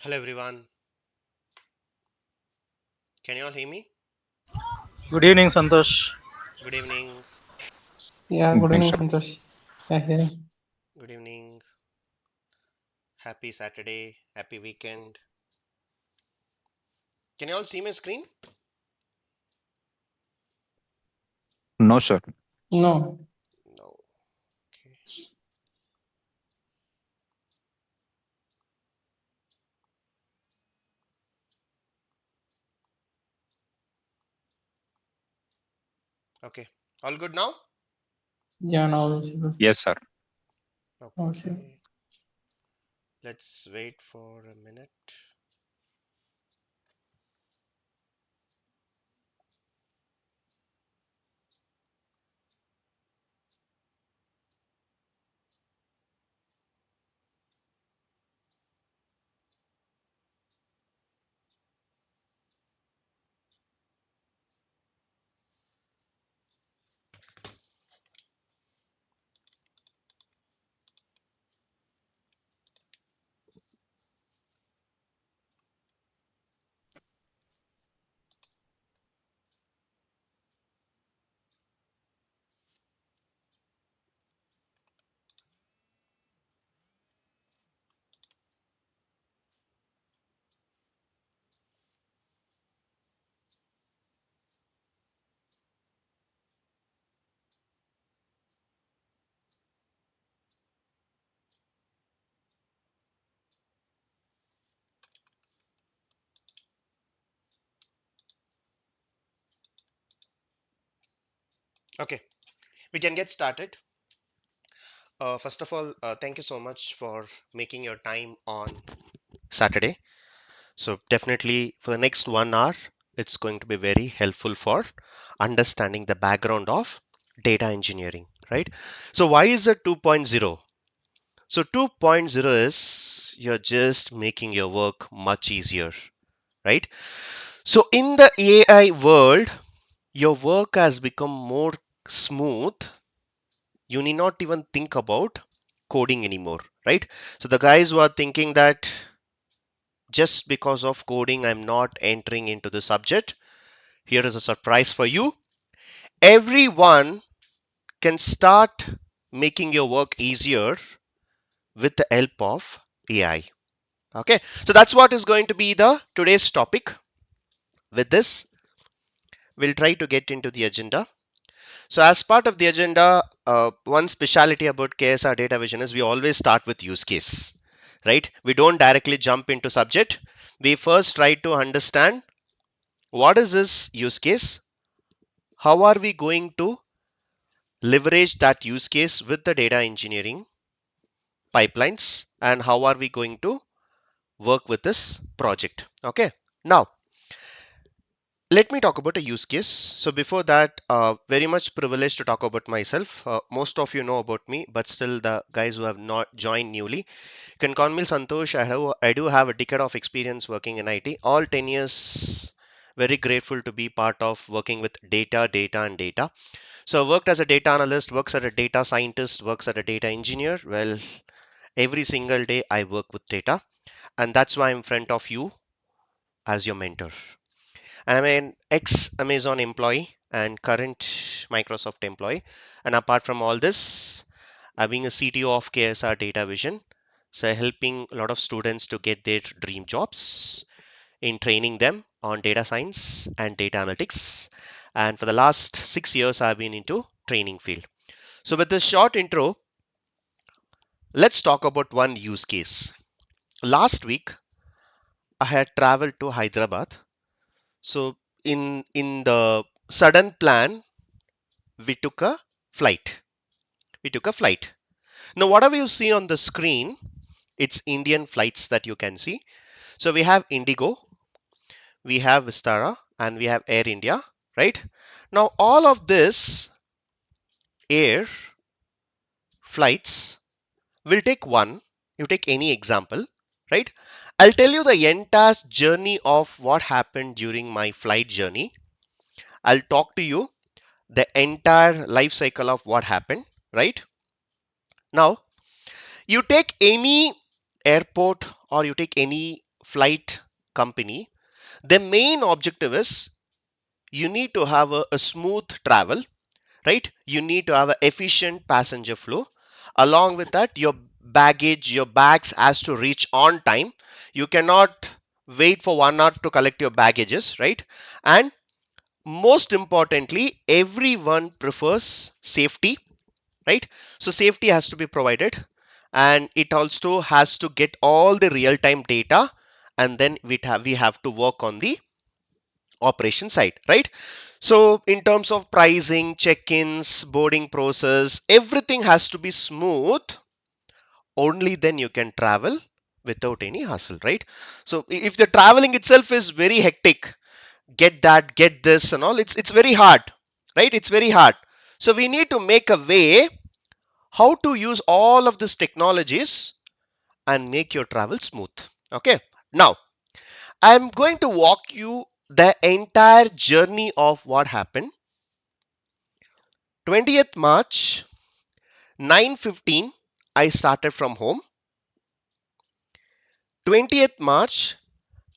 Hello everyone. Can you all hear me? Good evening, Santosh. Good evening. Yeah, good Evening, evening, sir. Santosh. Yeah, here. Good evening. Happy Saturday. Happy weekend. Can you all see my screen? No, sir. No, No. Okay. Okay. All good now? yeah, now it's good. Yes, sir. Also, Okay. Let's wait for a minute. Okay. We can get started. First of all, thank you so much for making your time on Saturday. So definitely for the next 1 hour, it's going to be very helpful for understanding the background of data engineering, right? So why is it 2.0? So 2.0 is you're just making your work much easier, right? So in the AI world, your work has become more smooth. You need not even think about coding anymore, right? So the guys who are thinking that just because of coding, I'm not entering into the subject, here is a surprise for you. Everyone can start making your work easier with the help of AI. Okay, so that's what is going to be the today's topic. With this, we'll try to get into the agenda. So as part of the agenda, one speciality about KSR data vision is we always start with use case, right? We don't directly jump into subject. We first try to understand what is this use case, how are we going to leverage that use case with the data engineering pipelines, and how are we going to work with this project. Okay, now let me talk about a use case. So before that, very much privileged to talk about myself. Most of you know about me, but still the guys who have not joined newly can call me Santosh. I do have a decade of experience working in IT, all 10 years. Very grateful to be part of working with data. So I worked as a data analyst, works as a data scientist, works as a data engineer. Well, every single day I work with data, and that's why I'm in front of you as your mentor. And I'm an ex Amazon employee and current Microsoft employee. And apart from all this, I'm being a CTO of KSR Data Vision. So helping a lot of students to get their dream jobs in training them on data science and data analytics. And for the last 6 years, I've been into training field. So with this short intro, let's talk about one use case. Last week, I had traveled to Hyderabad. So in the sudden plan, we took a flight. We took a flight. Now, whatever you see on the screen, it's Indian flights that you can see. So we have Indigo, we have Vistara, and we have Air India, right? Now, all of this air flights will take one. You take any example, right? I'll tell you the entire journey of what happened during my flight journey. I'll talk to you the entire life cycle of what happened, right? Now, you take any airport or you take any flight company, the main objective is you need to have a smooth travel, right? You need to have an efficient passenger flow. Along with that, your baggage, your bags has to reach on time. You cannot wait for 1 hour to collect your baggages, right? And most importantly, everyone prefers safety, right? So safety has to be provided, and it also has to get all the real-time data, and then we have to work on the operation side, right? So in terms of pricing, check-ins, boarding process, everything has to be smooth. Only then you can travel without any hassle, right? So if the traveling itself is very hectic, get that, get this and all, it's very hard, right? It's very hard. So we need to make a way how to use all of these technologies and make your travel smooth. Okay, now I'm going to walk you the entire journey of what happened. 20th March, 9:15, I started from home. 20th March,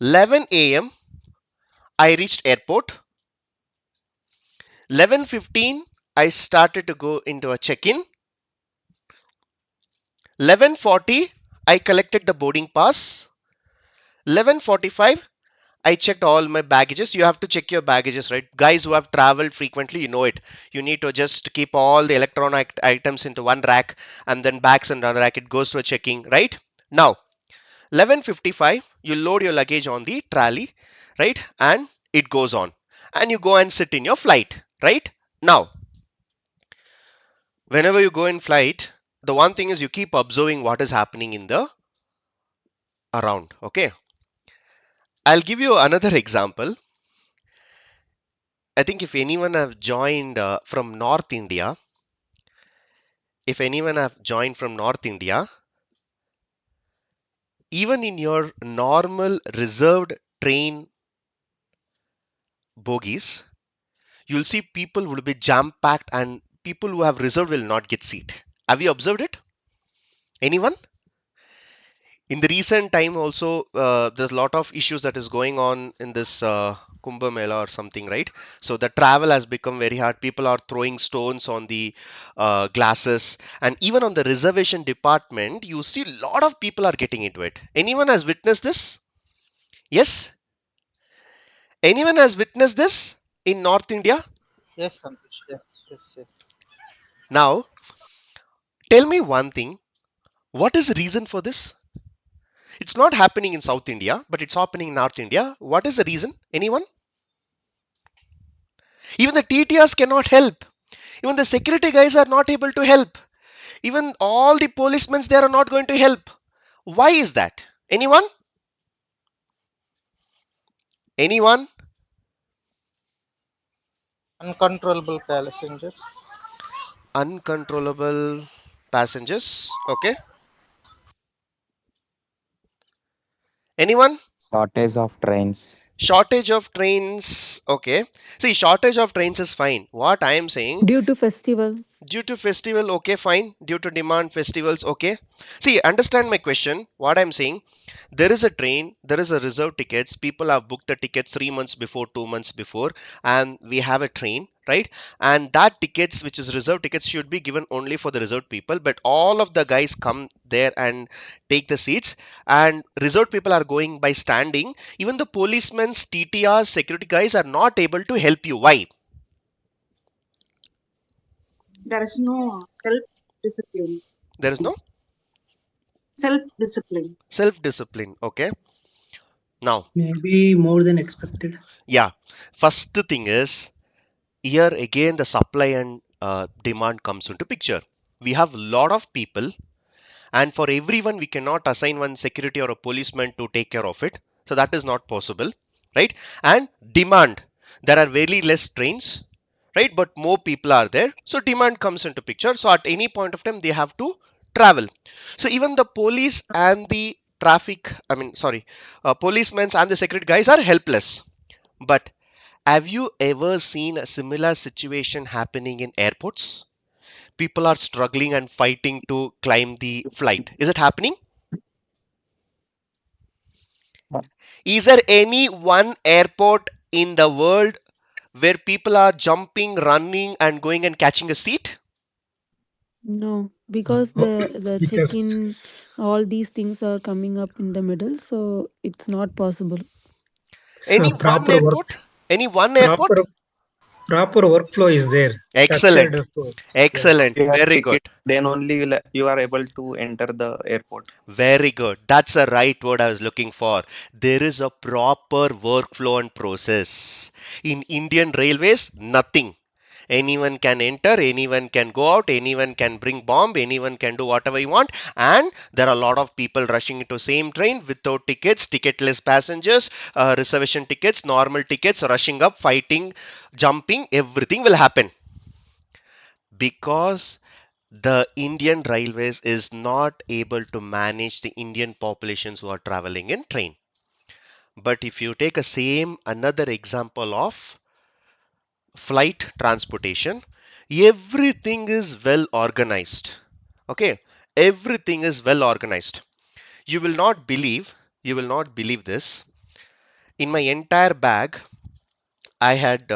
11 a.m., I reached airport. 11:15, I started to go into a check-in. 11:40, I collected the boarding pass. 11:45, I checked all my baggages. You have to check your baggages, right? Guys who have traveled frequently, you know it. You need to just keep all the electronic items into one rack and then bags in another rack. It goes to a checking, right? Now, 11:55, you load your luggage on the trolley, right? And it goes on. And you go and sit in your flight, right? Now, whenever you go in flight, the one thing is you keep observing what is happening in the around, okay? I'll give you another example. I think if anyone have joined from North India, if anyone have joined from North India, even in your normal reserved train bogies, you'll see people will be jam packed and people who have reserved will not get seat. Have you observed it? Anyone? In the recent time also, there's a lot of issues that is going on in this Kumbh Mela or something, right? So the travel has become very hard. People are throwing stones on the glasses, and even on the reservation department, you see a lot of people are getting into it. Anyone has witnessed this? Yes? Anyone has witnessed this in North India? Yes, Santosh. Yes, yes, yes. Now, tell me one thing. What is the reason for this? It's not happening in South India, but it's happening in North India. What is the reason? Anyone? Even the TTRs cannot help. Even the security guys are not able to help. Even all the policemen they are not going to help. Why is that? Anyone? Anyone? Uncontrollable passengers. Uncontrollable passengers. Okay. Anyone? Shortage of trains. Shortage of trains. Okay. See, shortage of trains is fine. What I am saying, Due to festival. due to festival, okay, fine. Due to demand festivals, okay. See, understand my question. What I'm saying, there is a train, there is a reserved tickets. People have booked the tickets 3 months before, 2 months before, and we have a train, right? And that tickets, which is reserved tickets, should be given only for the reserved people. But all of the guys come there and take the seats, and reserved people are going by standing. Even the policemen's, TTRs, security guys are not able to help you. Why? There is no self-discipline. There is no Self-discipline. self-discipline. Okay. Now, Maybe more than expected. yeah, first thing is here again the supply and demand comes into picture. We have a lot of people, and for everyone we cannot assign one security or a policeman to take care of it. So that is not possible, right? And demand, there are very less trains, right? But more people are there, so demand comes into picture. So at any point of time they have to travel. So even the police and the traffic, I mean, sorry, policemen and the security guys are helpless. But have you ever seen a similar situation happening in airports? People are struggling and fighting to climb the flight. Is it happening? Is there any one airport in the world where people are jumping, running, and going and catching a seat? No, because the Because check-in, all these things are coming up in the middle, so it's not possible. Any so one airport? Any one airport? proper proper workflow is there. Excellent. Structured flow. Yes. Excellent. You have Very ticket, good. then only you are able to enter the airport. Very good. That's the right word I was looking for. There is a proper workflow and process. In Indian Railways, nothing. Anyone can enter, anyone can go out, anyone can bring bomb, anyone can do whatever you want, and there are a lot of people rushing into same train without tickets, ticketless passengers, reservation tickets, normal tickets, rushing up, fighting, jumping, everything will happen because the Indian Railways is not able to manage the Indian populations who are traveling in train. But if you take a same another example of flight transportation, everything is well organized. Okay, everything is well organized. You will not believe, you will not believe this. In my entire bag, I had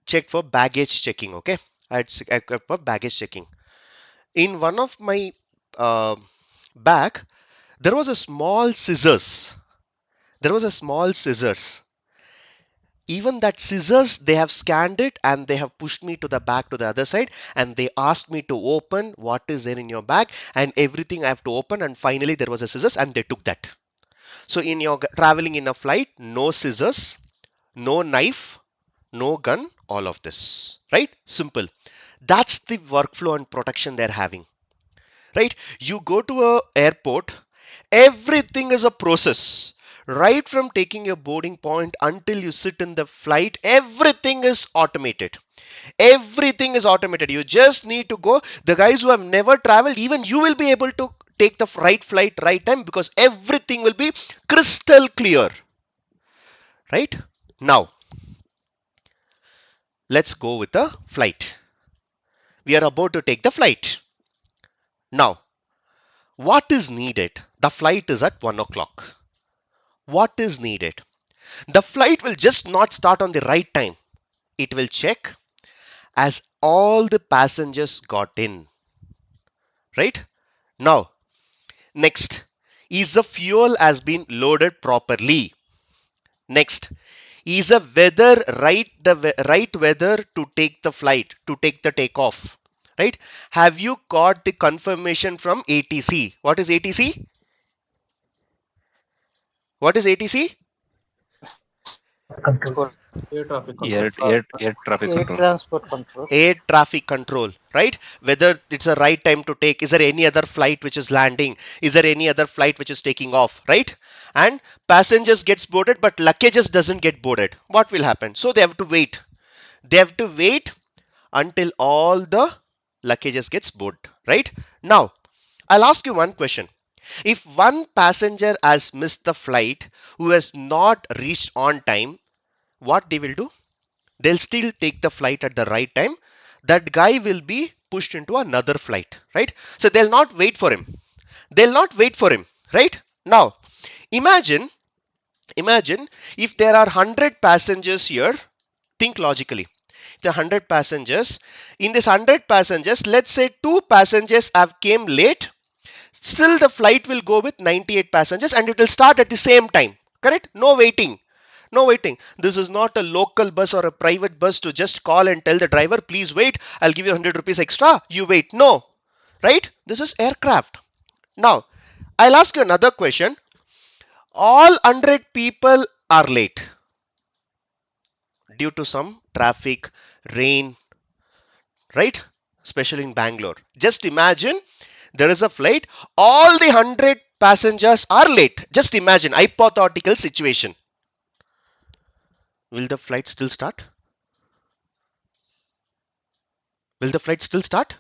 checked for baggage checking. Okay, I checked for baggage checking. In one of my uh, bag, there was a small scissors. There was a small scissors. Even that scissors, they have scanned it and they have pushed me to the back to the other side and they asked me to open what is there in your bag and everything I have to open and finally there was a scissors and they took that. So in your traveling in a flight, no scissors, no knife, no gun, all of this, right? Simple. That's the workflow and protection they're having. Right? You go to a airport, everything is a process. Right from taking your boarding point until you sit in the flight, everything is automated. Everything is automated. You just need to go. The guys who have never traveled, even you will be able to take the right flight, right time because everything will be crystal clear. Right? Now, let's go with the flight. We are about to take the flight. Now, what is needed? The flight is at 1 o'clock. What is needed? The flight will just not start on the right time. It will check as all the passengers got in. Right? Now, next, is the fuel has been loaded properly? Next, is the weather right weather to take the flight, to take the takeoff? Right? Have you got the confirmation from ATC? What is ATC? What is ATC? Control. Air traffic control. Air traffic Air control. transport control. Air traffic control, right? Whether it's the right time to take, is there any other flight which is landing, is there any other flight which is taking off, right? And passengers gets boarded but luggages doesn't get boarded, what will happen? So they have to wait, they have to wait until all the luggages gets boarded, right? Now I'll ask you one question. If one passenger has missed the flight, who has not reached on time, what they will do? They'll still take the flight at the right time. That guy will be pushed into another flight, right? So they'll not wait for him. They'll not wait for him, right? Now, imagine, imagine if there are 100 passengers here, think logically. If there are 100 passengers, in this 100 passengers, let's say two passengers have came late, still the flight will go with 98 passengers and it will start at the same time, correct? No waiting. No waiting. This is not a local bus or a private bus to just call and tell the driver, please wait, I'll give you 100 rupees extra, you wait. No, right? This is aircraft. Now, I'll ask you another question. All 100 people are late due to some traffic, rain, right? Especially in Bangalore. Just imagine there is a flight, all the 100 passengers are late. Just imagine, hypothetical situation. Will the flight still start? Will the flight still start?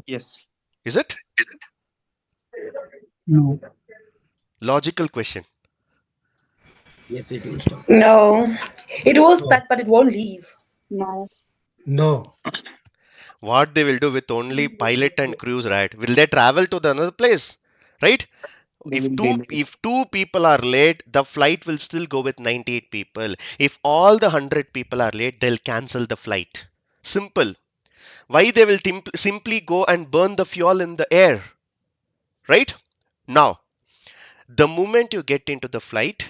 Yes. Is it? No. Logical question. Yes, it is. No, it will No. start, but it won't leave. No. No. What they will do with only pilot and crews, right? Will they travel to the another place? Right? If two people are late, the flight will still go with 98 people. If all the 100 people are late, they'll cancel the flight. Simple. Why they will simply go and burn the fuel in the air, right? Now, the moment you get into the flight,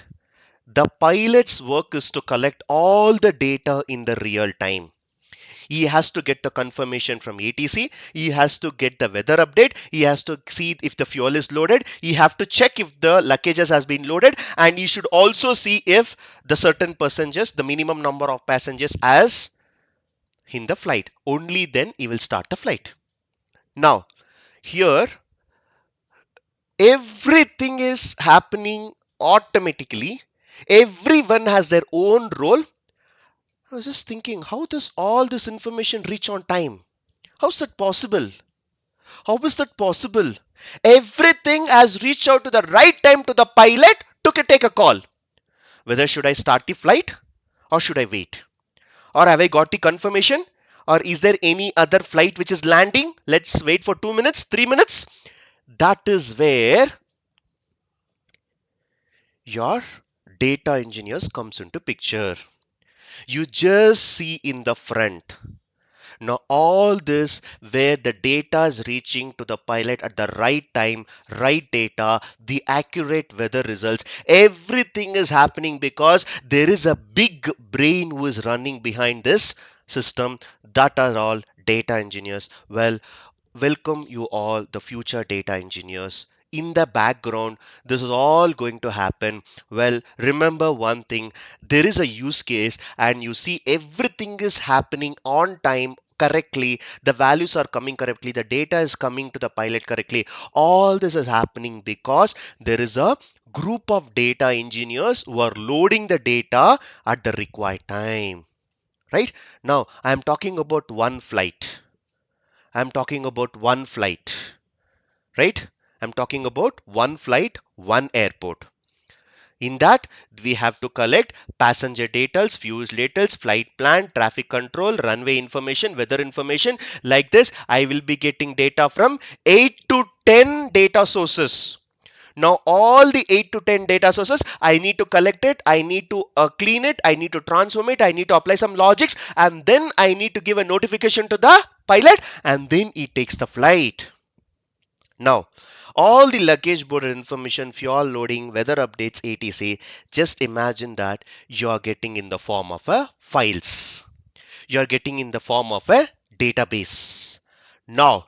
the pilot's work is to collect all the data in the real time. He has to get the confirmation from ATC. He has to get the weather update. He has to see if the fuel is loaded. He have to check if the luggages has been loaded, and he should also see if the certain passengers, the minimum number of passengers as in the flight. Only then he will start the flight. Now, here everything is happening automatically. Everyone has their own role. I was just thinking, how does all this information reach on time? How's that possible? How is that possible? Everything has reached out to the right time to the pilot to take a call. Whether should I start the flight or should I wait? Or have I got the confirmation? Or is there any other flight which is landing? Let's wait for 2 minutes, 3 minutes. That is where your data engineers comes into picture. You just see in the front. Now all this where the data is reaching to the pilot at the right time, right data, the accurate weather results, everything is happening because there is a big brain who is running behind this system. That are all data engineers. Well, welcome you all, the future data engineers. In the background, this is all going to happen. Well, remember one thing, there is a use case and you see everything is happening on time correctly, the values are coming correctly, the data is coming to the pilot correctly. All this is happening because there is a group of data engineers who are loading the data at the required time. Right? Now, I am talking about one flight. I'm talking about one flight, right? I'm talking about one flight, one airport. In that, we have to collect passenger details, fuel details, flight plan, traffic control, runway information, weather information. Like this, I will be getting data from 8 to 10 data sources. Now all the 8 to 10 data sources, I need to collect it, I need to clean it, I need to transform it, I need to apply some logics, and then I need to give a notification to the pilot, and then he takes the flight. Now all the luggage boarded information, fuel loading, weather updates, etc. Just imagine that you are getting in the form of a files. You are getting in the form of a database. Now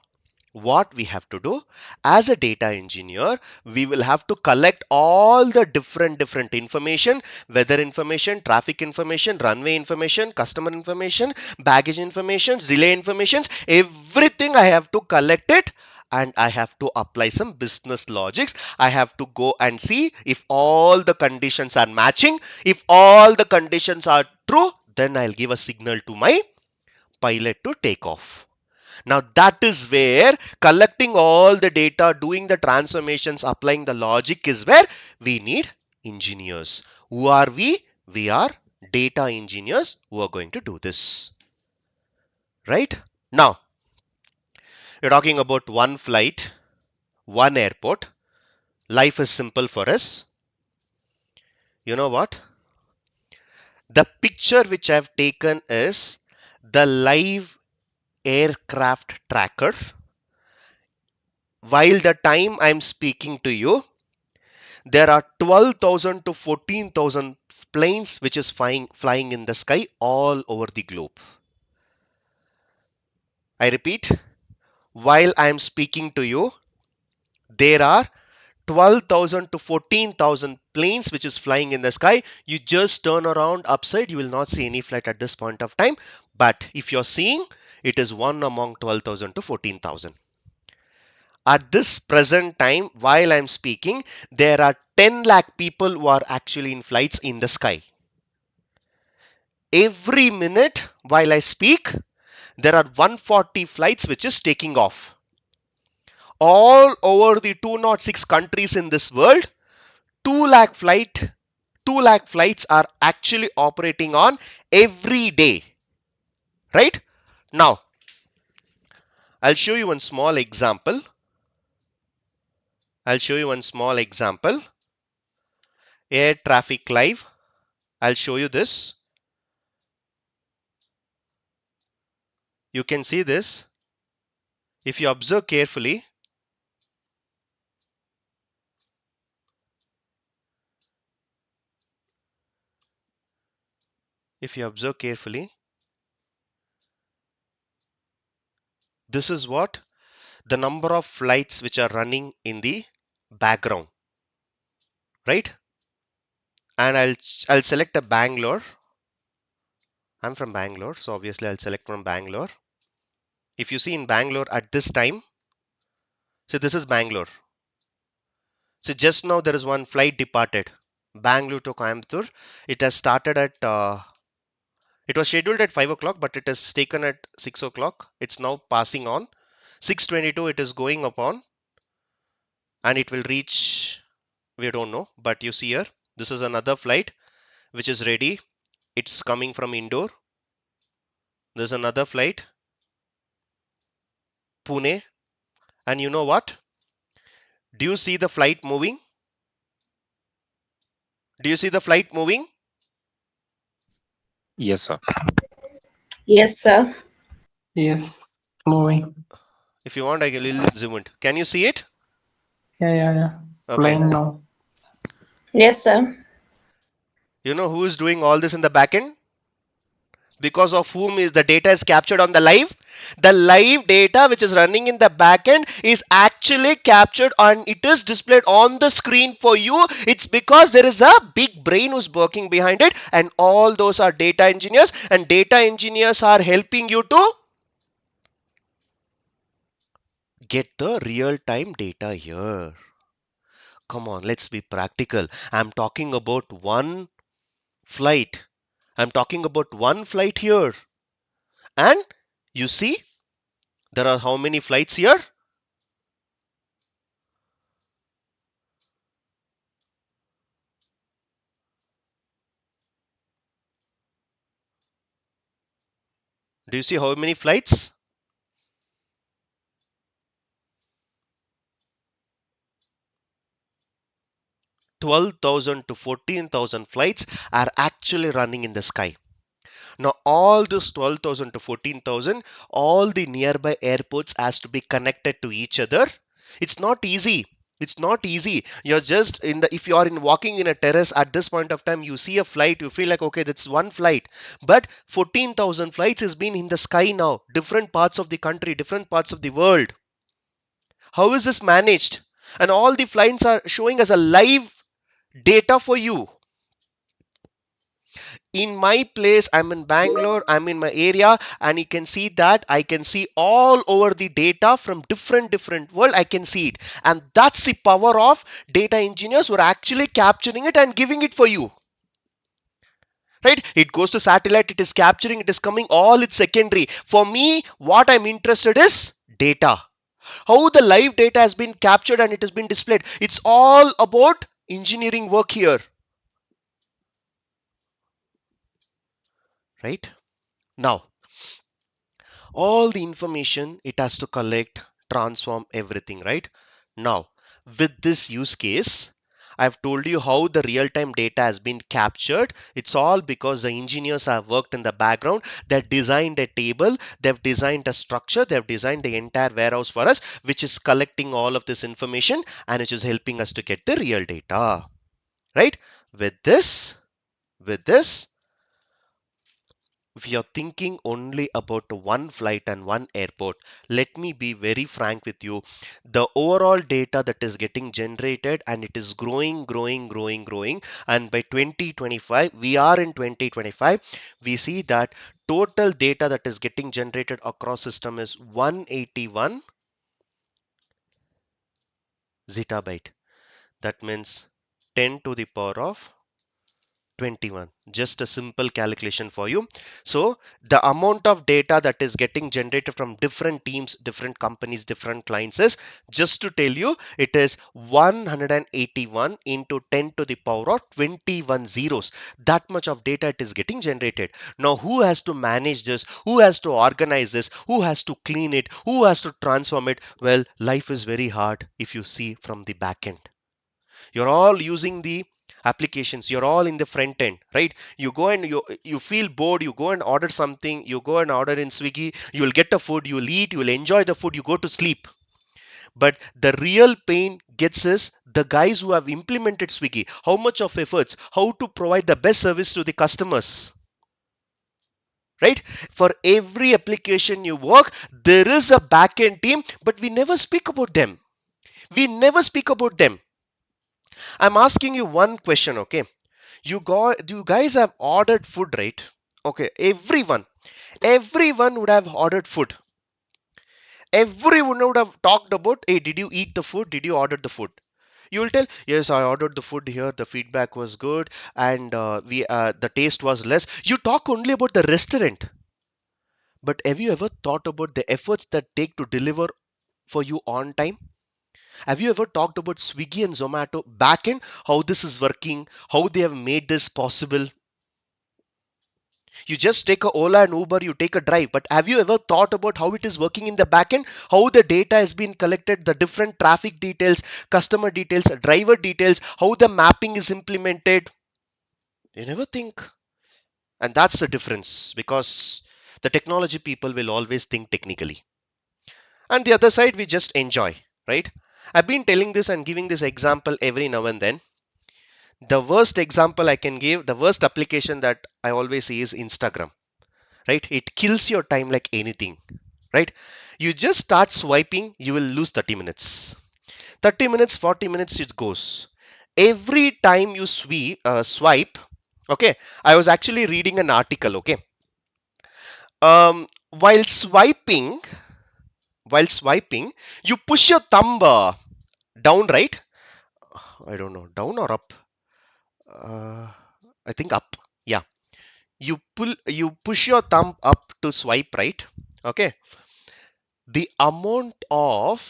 what we have to do as a data engineer, we will have to collect all the different information, weather information, traffic information, runway information, customer information, baggage information, delay information, everything I have to collect it, and I have to apply some business logics. I have to go and see if all the conditions are matching. If all the conditions are true, then I'll give a signal to my pilot to take off. Now that is where collecting all the data, doing the transformations, applying the logic is where we need engineers. Who are we? We are data engineers who are going to do this. Right? Now, you're talking about one flight, one airport. Life is simple for us. You know what? The picture which I've taken is the live aircraft tracker. While the time I'm speaking to you, there are 12,000 to 14,000 planes which is flying in the sky all over the globe. I repeat, while I am speaking to you, there are 12,000 to 14,000 planes which is flying in the sky. You just turn around upside, you will not see any flight at this point of time. But if you're seeing, it is one among 12,000 to 14,000. At this present time, while I'm speaking, there are 10 lakh people who are actually in flights in the sky. Every minute while I speak, there are 140 flights which is taking off. All over the 206 countries in this world, 2 lakh flights are actually operating on every day. Right? Now, I'll show you one small example. I'll show you one small example. Air traffic live. I'll show you this. You can see this. If you observe carefully, this is what the number of flights which are running in the background, right? And I'll select a Bangalore. I'm from Bangalore, so obviously I'll select from Bangalore. If you see in Bangalore at this time, so this is Bangalore. So just now there is one flight departed, Bangalore to Coimbatore. It has started at it was scheduled at 5 o'clock, but it is taken at 6 o'clock. It's now passing on. 6:22 it is going upon, and it will reach, we don't know, but you see here, this is another flight which is ready. It's coming from Indore. There's another flight, Pune. And you know what? Do you see the flight moving? Do you see the flight moving? Yes, sir. Yes, sir. Yes. Moving. If you want, I can zoom it. Can you see it? Yeah. Okay. Flying now. Yes, sir. You know who is doing all this in the backend? Because of whom is the data is captured on the live? The live data which is running in the backend is actually captured and it is displayed on the screen for you. It's because there is a big brain who's working behind it, and all those are data engineers, and data engineers are helping you to get the real-time data here. Come on, let's be practical. I'm talking about one flight. I'm talking about one flight here. And you see, there are how many flights here? Do you see how many flights? 12,000 to 14,000 flights are actually running in the sky. Now all this 12,000 to 14,000, all the nearby airports has to be connected to each other. It's not easy. It's not easy. You're just in the, if you are in walking in a terrace at this point of time, you see a flight, you feel like, okay, that's one flight. But 14,000 flights has been in the sky now, different parts of the country, different parts of the world. How is this managed? And all the flights are showing as a live data for you. In my place, I'm in Bangalore, I'm in my area, and you can see that I can see all over the data from different world. I can see it, and that's the power of data engineers who are actually capturing it and giving it for you. Right? It goes to satellite, it is capturing, it is coming, all it's secondary. For me, what I'm interested is data. How the live data has been captured and it has been displayed. It's all about engineering work here. Right? Now, all the information it has to collect, transform everything, right? Now, with this use case, I've told you how the real-time data has been captured. It's all because the engineers have worked in the background. They've designed a table, they've designed a structure, they've designed the entire warehouse for us, which is collecting all of this information and which is helping us to get the real data, right? With this, we are thinking only about one flight and one airport. Let me be very frank with you. The overall data that is getting generated and it is growing. And by 2025, we are in 2025, we see that total data that is getting generated across system is 181 zettabyte. That means 10 to the power of 21. Just a simple calculation for you. So the amount of data that is getting generated from different teams, different companies, different clients is, just to tell you, it is 181 into 10 to the power of 21 zeros. That much of data it is getting generated. Now who has to manage this? Who has to organize this? Who has to clean it? Who has to transform it? Well, life is very hard if you see from the back end. You're all using the applications, you're all in the front end, right? You go and you feel bored, you go and order something, you go and order in Swiggy, you'll get the food, you'll eat, you'll enjoy the food, you go to sleep. But the real pain gets is the guys who have implemented Swiggy, how much of efforts, how to provide the best service to the customers, right? For every application you work, there is a back end team, but we never speak about them. We never speak about them. I'm asking you one question, okay? You guys have ordered food, right? Okay, everyone would have ordered food. Everyone would have talked about, hey, did you eat the food? Did you order the food? You will tell, yes, I ordered the food here. The feedback was good, and the taste was less. You talk only about the restaurant, but have you ever thought about the efforts that take to deliver for you on time? Have you ever talked about Swiggy and Zomato backend, how this is working, how they have made this possible? You just take a Ola and Uber, you take a drive, but have you ever thought about how it is working in the backend? How the data has been collected, the different traffic details, customer details, driver details, how the mapping is implemented? You never think. And that's the difference, because the technology people will always think technically. And the other side, we just enjoy, right? I've been telling this and giving this example every now and then. The worst example I can give, the worst application that I always see is Instagram, right? It kills your time like anything, right? You just start swiping, you will lose 30 minutes. 30 minutes, 40 minutes, it goes. Every time you swipe, okay, I was actually reading an article, okay. While swiping, you push your thumb down, right? I don't know, down or up? Uh, I think up. Yeah. You push your thumb up to swipe right. Okay. The amount of,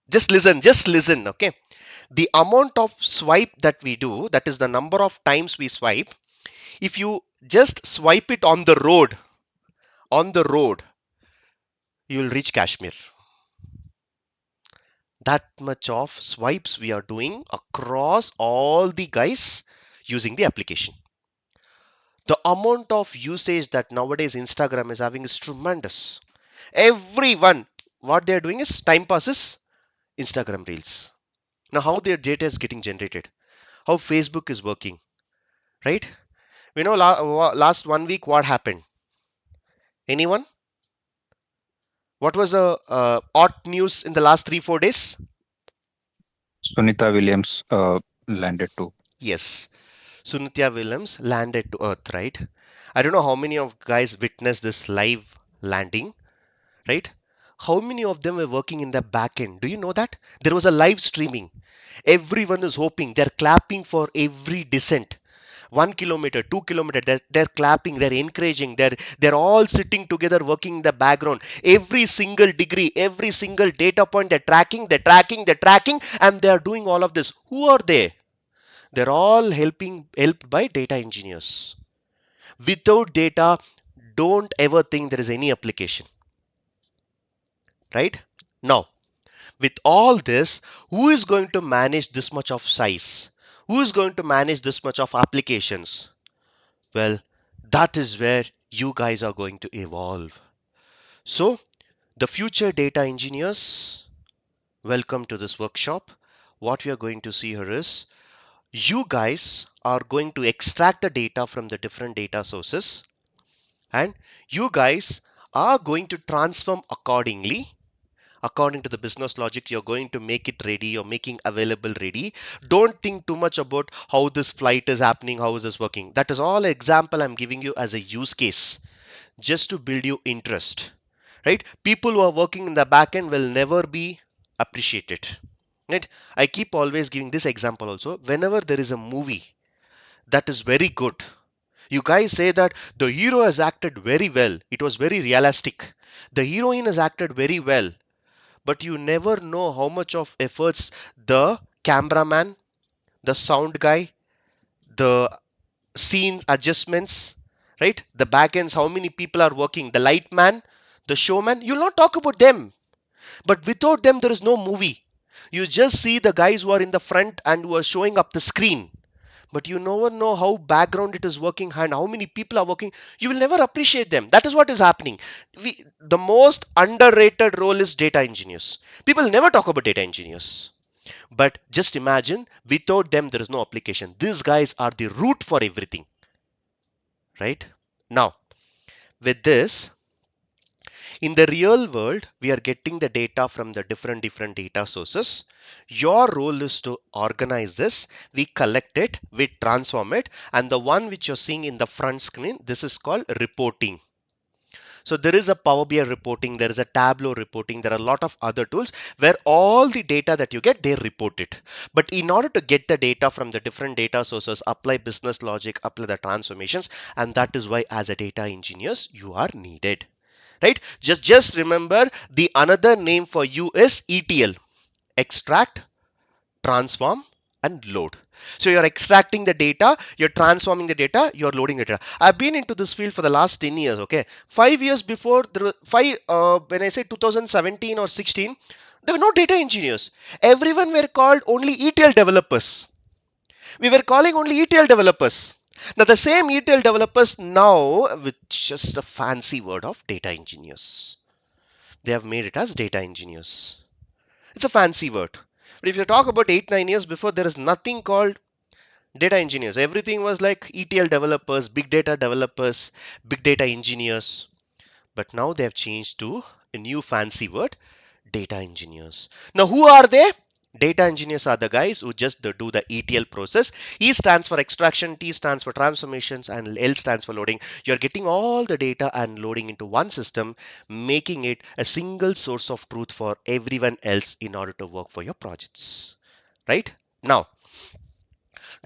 just listen, okay. The amount of swipe that we do, that is the number of times we swipe. If you just swipe it on the road, you will reach Kashmir. That much of swipes we are doing across all the guys using the application. The amount of usage that nowadays Instagram is having is tremendous. Everyone, what they are doing is time passes Instagram reels. Now how their data is getting generated, how Facebook is working, right? We know last 1 week what happened. Anyone? What was the hot news in the last 3-4 days? Sunita Williams landed too. Yes, Sunitya Williams landed to Earth, right? I don't know how many of guys witnessed this live landing, right? How many of them were working in the back end? Do you know that? There was a live streaming. Everyone is hoping, they're clapping for every descent. 1 kilometer, 2 kilometer, they're clapping, they're encouraging, they're all sitting together working in the background. Every single degree, every single data point, they're tracking, and they're doing all of this. Who are they? They're all helped by data engineers. Without data, don't ever think there is any application. Right? Now, with all this, who is going to manage this much of size? Who is going to manage this much of applications? Well, that is where you guys are going to evolve. So, the future data engineers, welcome to this workshop. What we are going to see here is you guys are going to extract the data from the different data sources, and you guys are going to transform accordingly. According to the business logic, you're going to make it ready, you're making available ready. Don't think too much about how this flight is happening, how is this working. That is all example I'm giving you as a use case, just to build you interest, right? People who are working in the back end will never be appreciated, right? I keep always giving this example also. Whenever there is a movie, That is very good. You guys say that the hero has acted very well. It was very realistic. The heroine has acted very well. But you never know how much of efforts the cameraman, the sound guy, the scene adjustments, right? The back ends, how many people are working, the light man, the showman. You'll not talk about them. But without them, there is no movie. You just see the guys who are in the front and who are showing up the screen. But you never know how background it is working and how many people are working. You will never appreciate them. That is what is happening. The most underrated role is data engineers. People never talk about data engineers. But just imagine, without them, there is no application. These guys are the root for everything, right? Now, with this, in the real world, we are getting the data from the different data sources. Your role is to organize this. We collect it, we transform it, and the one which you're seeing in the front screen, this is called reporting. So there is a Power BI reporting, there is a Tableau reporting, there are a lot of other tools where all the data that you get, they report it. But in order to get the data from the different data sources, apply business logic, apply the transformations, and that is why as a data engineers, you are needed. Right? Just remember the another name for you is ETL, extract, transform, and load. So you're extracting the data, you're transforming the data, you're loading the data. I've been into this field for the last 10 years. Okay, 5 years before, there were when I say 2017 or 16, there were no data engineers. Everyone were called only ETL developers. We were calling only ETL developers. Now the same ETL developers now with just a fancy word of data engineers. They have made it as data engineers. It's a fancy word. But if you talk about 8-9 years before, there is nothing called data engineers. Everything was like ETL developers, big data developers, big data engineers. But now they have changed to a new fancy word, data engineers. Now who are they? Data engineers are the guys who just do the ETL process. E stands for extraction, T stands for transformations, and L stands for loading. You're getting all the data and loading into one system, making it a single source of truth for everyone else in order to work for your projects. Right? Now,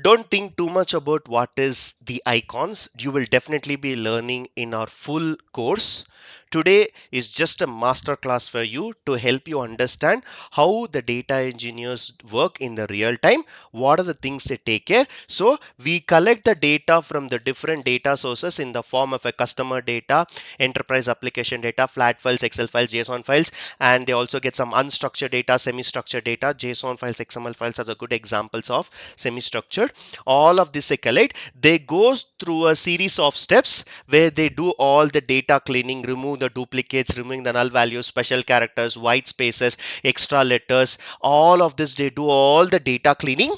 don't think too much about what is the icons. You will definitely be learning in our full course. Today is just a master class for you to help you understand how the data engineers work in the real time. What are the things they take care? So we collect the data from the different data sources in the form of a customer data, enterprise application data, flat files, Excel files, JSON files, and they also get some unstructured data, semi-structured data. JSON files, XML files are the good examples of semi-structured. All of this they collect. They goes through a series of steps where they do all the data cleaning, remove the duplicates, removing the null values, special characters, white spaces, extra letters. All of this they do all the data cleaning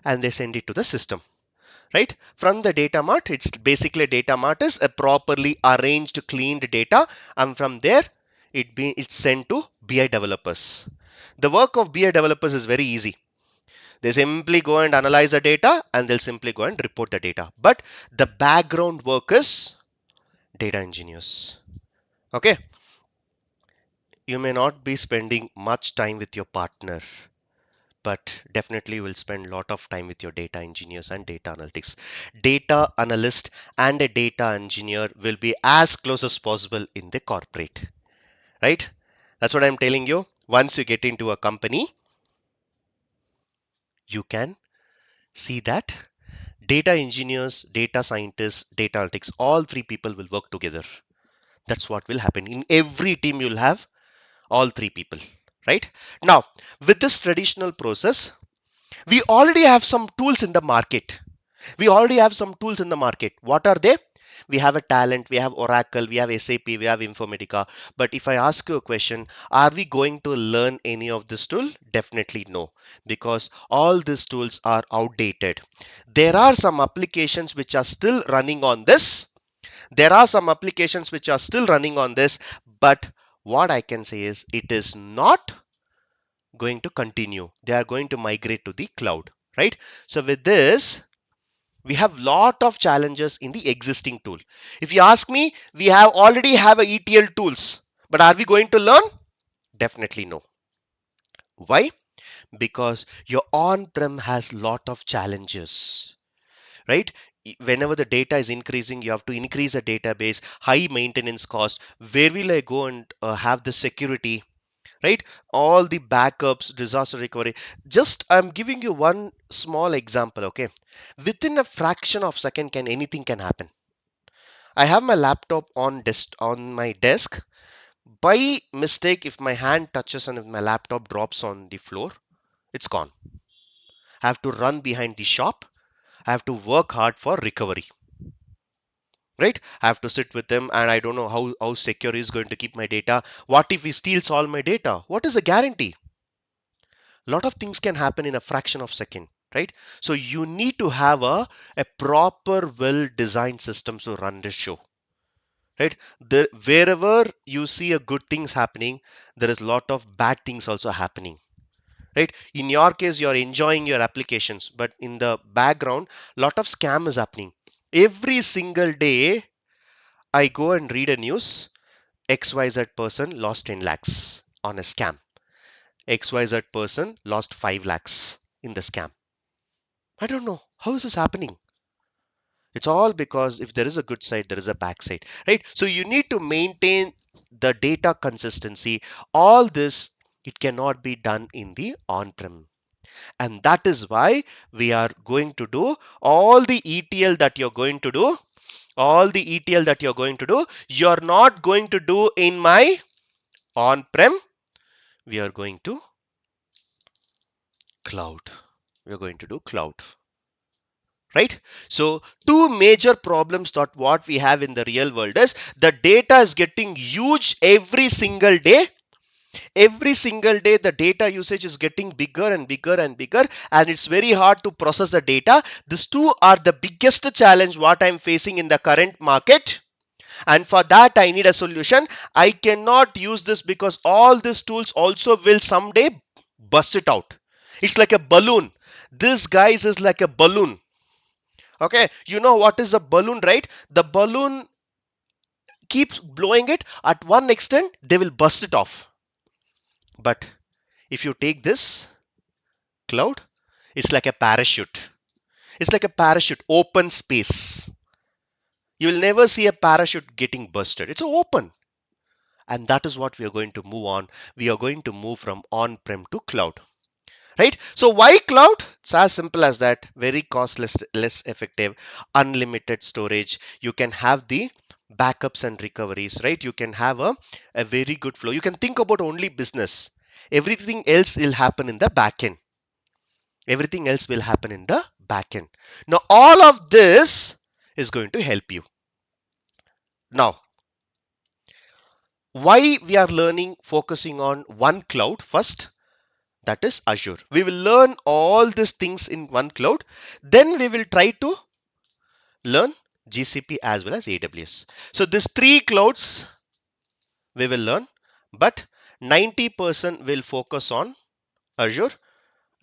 and they send it to the system. Right? From the data mart, it's basically data mart is a properly arranged, cleaned data, and from there it's sent to BI developers. The work of BI developers is very easy. They simply go and analyze the data and they'll simply go and report the data. But the background work is data engineers. Okay. You may not be spending much time with your partner, but definitely will spend a lot of time with your data engineers and data analytics. Data analyst and a data engineer will be as close as possible in the corporate, right? That's what I'm telling you. Once you get into a company, you can see that data engineers, data scientists, data analytics, all three people will work together. That's what will happen. In every team, you'll have all three people, right? Now, with this traditional process, we already have some tools in the market. We already have some tools in the market. What are they? We have a talent, we have Oracle, we have SAP, we have Informatica. But if I ask you a question, are we going to learn any of this tool? Definitely no, because all these tools are outdated. There are some applications which are still running on this. There are some applications which are still running on this, but what I can say is it is not going to continue. They are going to migrate to the cloud, right? So with this, we have lot of challenges in the existing tool. If you ask me, we have already have a ETL tools, but are we going to learn? Definitely no. Why? Because your on-prem has lot of challenges. right? Whenever the data is increasing, you have to increase a database, high maintenance cost. Where will I go and have the security, right? All the backups, disaster recovery. Just I'm giving you one small example, okay? Within a fraction of second, anything can happen. I have my laptop on my desk. By mistake, if my hand touches and if my laptop drops on the floor, it's gone. I have to run behind the shop. I have to work hard for recovery, right? I have to sit with them, and I don't know how secure is going to keep my data. What if he steals all my data? What is the guarantee? A lot of things can happen in a fraction of a second, right? So you need to have a proper, well-designed system to run this show, right? Wherever you see a good things happening, there is a lot of bad things also happening, right? In your case, you're enjoying your applications, but in the background, lot of scam is happening. Every single day, I go and read a news. XYZ person lost 10 lakhs on a scam. XYZ person lost 5 lakhs in the scam. I don't know. How is this happening? It's all because if there is a good side, there is a bad side, right? So you need to maintain the data consistency. All this, it cannot be done in the on-prem. And that is why we are going to do all the ETL that you're going to do. All the ETL that you're going to do, you're not going to do in my on-prem. We are going to cloud. We're going to do cloud. Right? So two major problems that what we have in the real world is the data is getting huge every single day. Every single day the data usage is getting bigger and bigger and bigger, and it's very hard to process the data. These two are the biggest challenge what I'm facing in the current market. And for that I need a solution. I cannot use this because all these tools also will someday bust it out. It's like a balloon. This guys is like a balloon. Okay, you know what is a balloon, right? The balloon keeps blowing it. At one extent, they will burst it off. But if you take this cloud, it's like a parachute. It's like a parachute, open space. You will never see a parachute getting bursted. It's open. And that is what we are going to move on. We are going to move from on-prem to cloud. Right? So why cloud? It's as simple as that. Very costless, less effective, unlimited storage. You can have the backups and recoveries, right? You can have a very good flow. You can think about only business. Everything else will happen in the backend. Everything else will happen in the backend. Now all of this is going to help you. Now, why we are learning, focusing on one cloud first? That is Azure. We will learn all these things in one cloud. Then we will try to learn GCP as well as AWS. So these three clouds we will learn, but 90% will focus on Azure,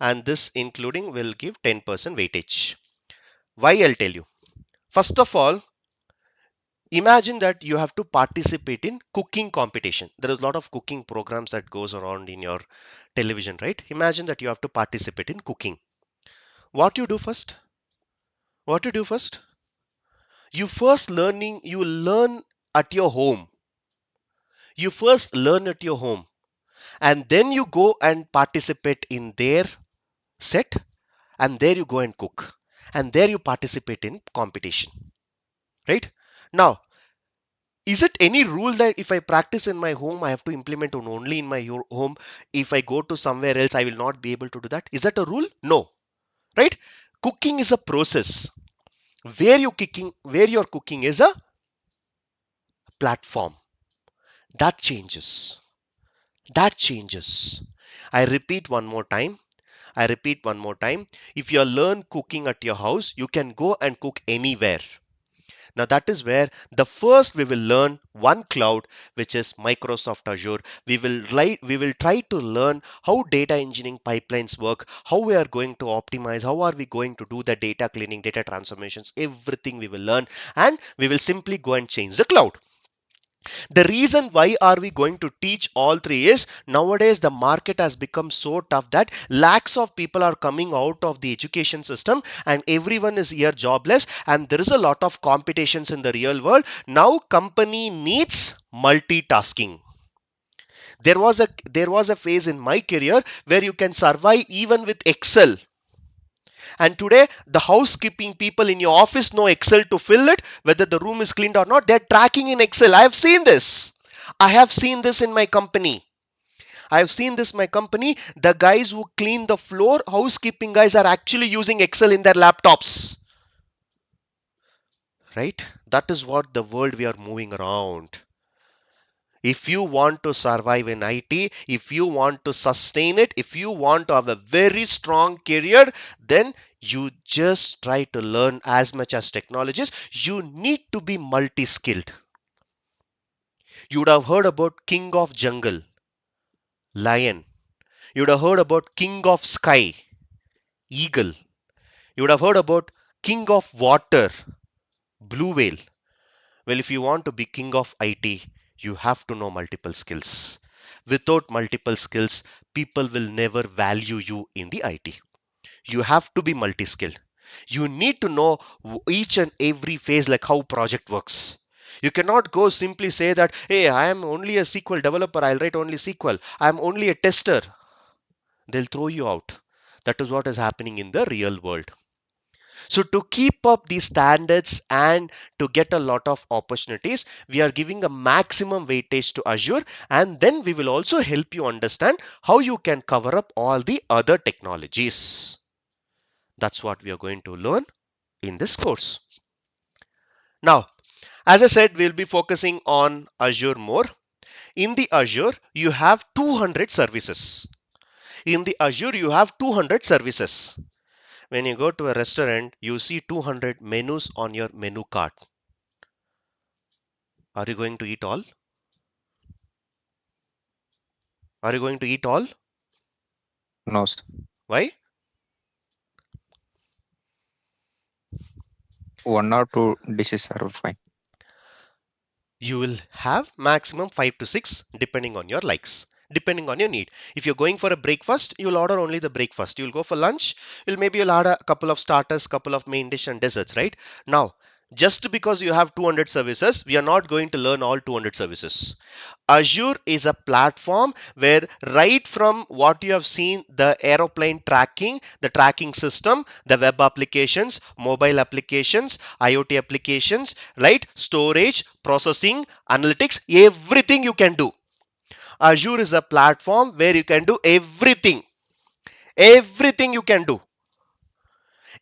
and this including will give 10% weightage. Why? I'll tell you. First of all, imagine that you have to participate in cooking competition. There is a lot of cooking programs that goes around in your television, right? Imagine that you have to participate in cooking. What you do first? What you do first? You learn at your home. You first learn at your home, and then you go and participate in their set, and there you go and cook, and there you participate in competition, right? Now, is it any rule that if I practice in my home, I have to implement on only in my home? If I go to somewhere else, I will not be able to do that. Is that a rule? No, right? Cooking is a process. Where you're cooking is a platform. That changes. That changes. I repeat one more time. I repeat one more time. If you learn cooking at your house, you can go and cook anywhere. Now that is where the first we will learn one cloud, which is Microsoft Azure. We will try to learn how data engineering pipelines work, how we are going to optimize, how are we going to do the data cleaning, data transformations, everything we will learn, and we will simply go and change the cloud. The reason why are we going to teach all three is nowadays the market has become so tough that lakhs of people are coming out of the education system and everyone is here jobless, and there is a lot of competitions in the real world. Now company needs multitasking. There was a phase in my career where you can survive even with Excel. And today, the housekeeping people in your office know Excel to fill it, whether the room is cleaned or not. They're tracking in Excel. I have seen this. I have seen this in my company. I have seen this in my company. The guys who clean the floor, housekeeping guys, are actually using Excel in their laptops. Right? That is what the world we are moving around. If you want to survive in IT, if you want to sustain it, if you want to have a very strong career, then you just try to learn as much as technologies. You need to be multi-skilled. You would have heard about King of Jungle, lion. You would have heard about King of Sky, eagle. You would have heard about King of Water, blue whale. Well, if you want to be king of IT, you have to know multiple skills. Without multiple skills, people will never value you in the IT. You have to be multi-skilled. You need to know each and every phase, like how project works. You cannot go simply say that, hey, I am only a SQL developer, I'll write only SQL. I'm only a tester. They'll throw you out. That is what is happening in the real world. So to keep up these standards and to get a lot of opportunities, we are giving a maximum weightage to Azure, and then we will also help you understand how you can cover up all the other technologies. That's what we are going to learn in this course. Now, as I said, we'll be focusing on Azure more. In the Azure, you have 200 services. In the Azure, you have 200 services. When you go to a restaurant, you see 200 menus on your menu card. Are you going to eat all? Are you going to eat all? No, sir. Why? One or two dishes are fine. You will have maximum 5 to 6 depending on your likes, depending on your need. If you're going for a breakfast, you'll order only the breakfast. You'll go for lunch, you'll order a couple of starters, couple of main dish and desserts, right? Now, just because you have 200 services, we are not going to learn all 200 services. Azure is a platform where right from what you have seen, the aeroplane tracking, the tracking system, the web applications, mobile applications, IoT applications, right? Storage, processing, analytics, everything you can do. Azure is a platform where you can do everything. Everything you can do.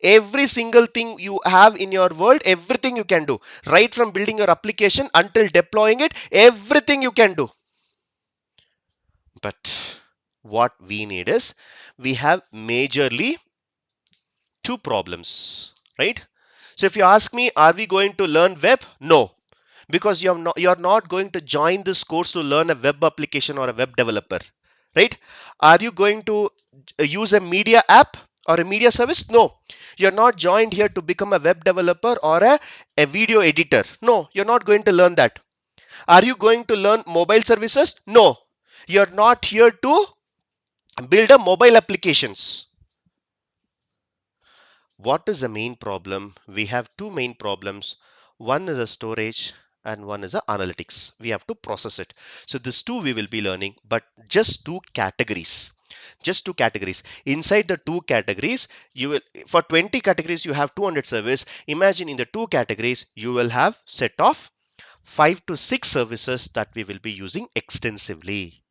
Every single thing you have in your world, everything you can do. Right from building your application until deploying it, everything you can do. But what we need is, we have majorly two problems, right? So if you ask me, are we going to learn web? No, because you're not going to join this course to learn a web application or a web developer, right? Are you going to use a media app or a media service? No, you're not joined here to become a web developer or a video editor. No, you're not going to learn that. Are you going to learn mobile services? No, you're not here to build a mobile applications. What is the main problem? We have two main problems. One is a storage and one is a analytics. We have to process it. So these two we will be learning, but just two categories. Just two categories. Inside the two categories, you will, for 20 categories, you have 200 service. Imagine in the two categories, you will have set of 5 to 6 services that we will be using extensively.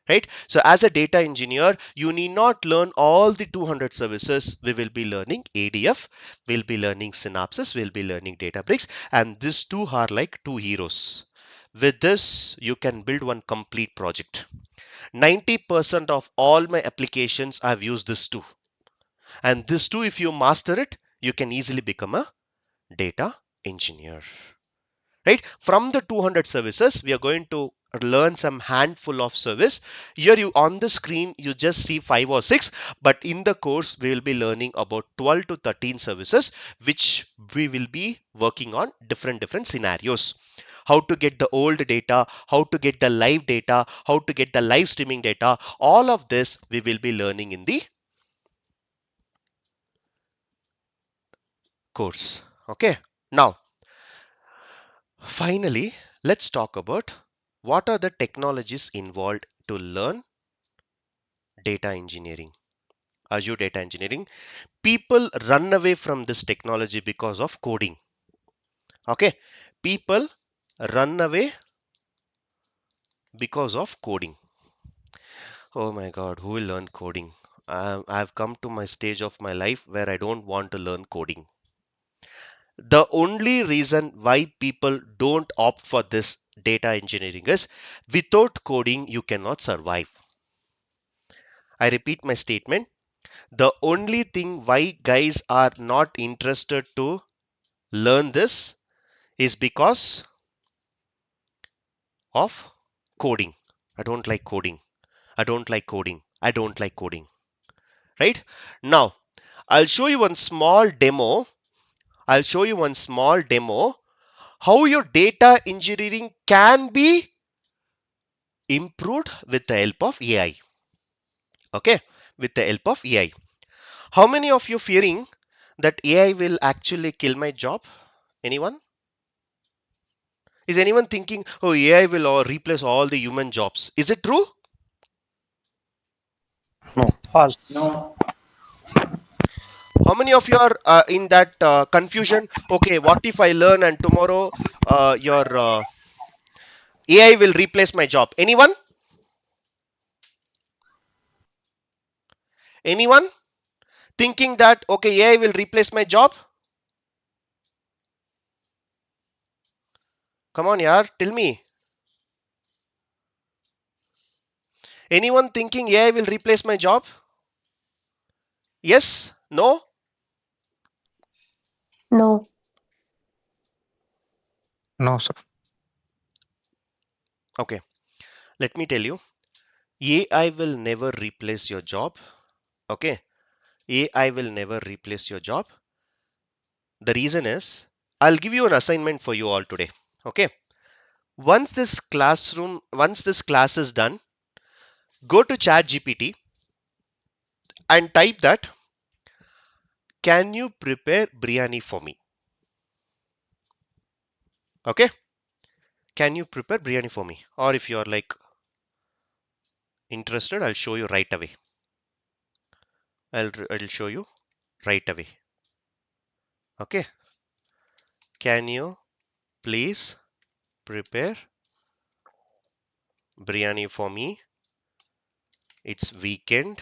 Right? So as a data engineer, you need not learn all the 200 services. We will be learning ADF, we'll be learning Synapses, we'll be learning Databricks, and these two are like two heroes. With this, you can build one complete project. 90% of all my applications, I've used this two. And this two, if you master it, you can easily become a data engineer. Right? From the 200 services, we are going to learn some handful of service. Here you on the screen, you just see 5 or 6, but in the course, we will be learning about 12 to 13 services, which we will be working on different scenarios. how to get the old data, how to get the live data, how to get the live streaming data. All of this we will be learning in the course. Okay. Now, finally, let's talk about what are the technologies involved to learn data engineering, Azure data engineering. People run away from this technology because of coding. Okay. People run away because of coding. Oh my God, who will learn coding? I've come to my stage of my life where I don't want to learn coding. The only reason why people don't opt for this data engineering is without coding, you cannot survive. I repeat my statement. The only thing why guys are not interested to learn this is because of coding. I don't like coding. I don't like coding. I don't like coding. Right? Now, I'll show you one small demo. How your data engineering can be improved with the help of AI. Okay, with the help of AI. How many of you fearing that AI will actually kill my job? Anyone? Is anyone thinking, oh, AI will replace all the human jobs? Is it true? No. False. No. How many of you are in that confusion? Okay, what if I learn and tomorrow your AI will replace my job? Anyone? Anyone thinking that okay, AI will replace my job? Come on, yaar, tell me. Anyone thinking AI will replace my job? Yes? No? No. No, sir. Okay, let me tell you. AI will never replace your job. Okay, AI will never replace your job. The reason is, I'll give you an assignment for you all today. Okay, once this class is done, go to ChatGPT and type that, can you prepare biryani for me? Okay, can you prepare biryani for me? Or if you're like interested, I'll show you right away. I'll show you right away. Okay, can you please prepare biryani for me? It's weekend.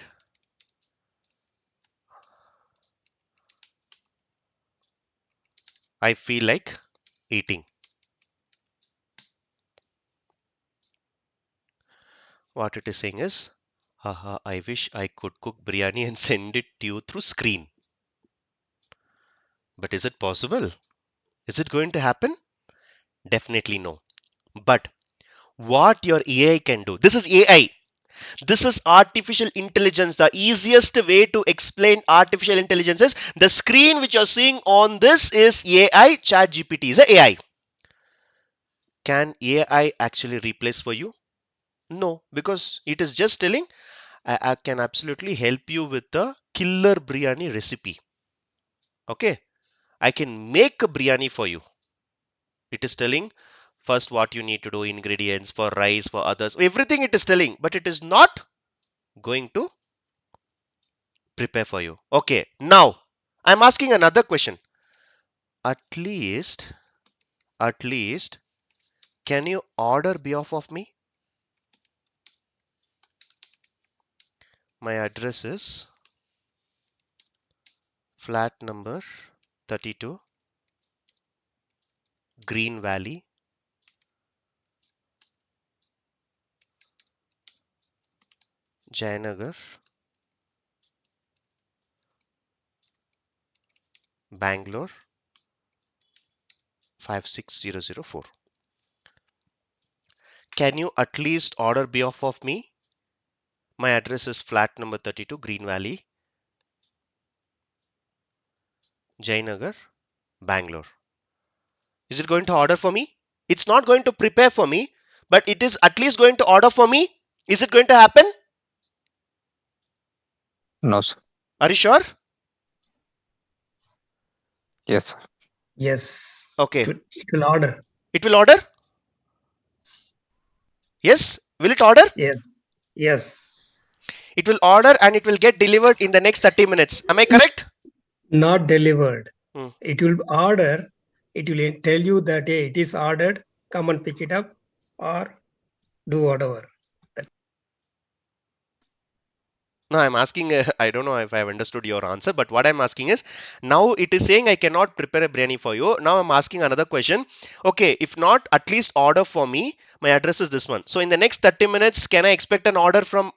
I feel like eating. What it is saying is, haha, I wish I could cook biryani and send it to you through screen. But is it possible? Is it going to happen? Definitely no. But what your AI can do, this is AI. This is artificial intelligence. The easiest way to explain artificial intelligence is the screen which you're seeing on this is AI. ChatGPT is a AI. Can AI actually replace for you? No, because it is just telling I can absolutely help you with the killer biryani recipe. Okay, I can make a biryani for you. It is telling first what you need to do, ingredients for rice, for others, everything it is telling, but it is not going to prepare for you. Okay, now I'm asking another question. At least, at least, can you order behalf of me? My address is flat number 32, Green Valley, Jayanagar, Bangalore 56004. Can you at least order behalf of me? My address is flat number 32, Green Valley, Jayanagar, Bangalore. Is it going to order for me? It's not going to prepare for me, but it is at least going to order for me. Is it going to happen? No, sir. Are you sure? Yes, sir. Yes. Okay. It will order. It will order? Yes? Will it order? Yes. Yes. It will order and it will get delivered in the next 30 minutes. Am I correct? Not delivered. Hmm. It will order. It will tell you that hey, it is ordered. Come and pick it up or do whatever. No, I'm asking, I don't know if I've understood your answer, but what I'm asking is, now it is saying I cannot prepare a biryani for you. Now I'm asking another question. Okay, if not, at least order for me. My address is this one. So in the next 30 minutes, can I expect an order from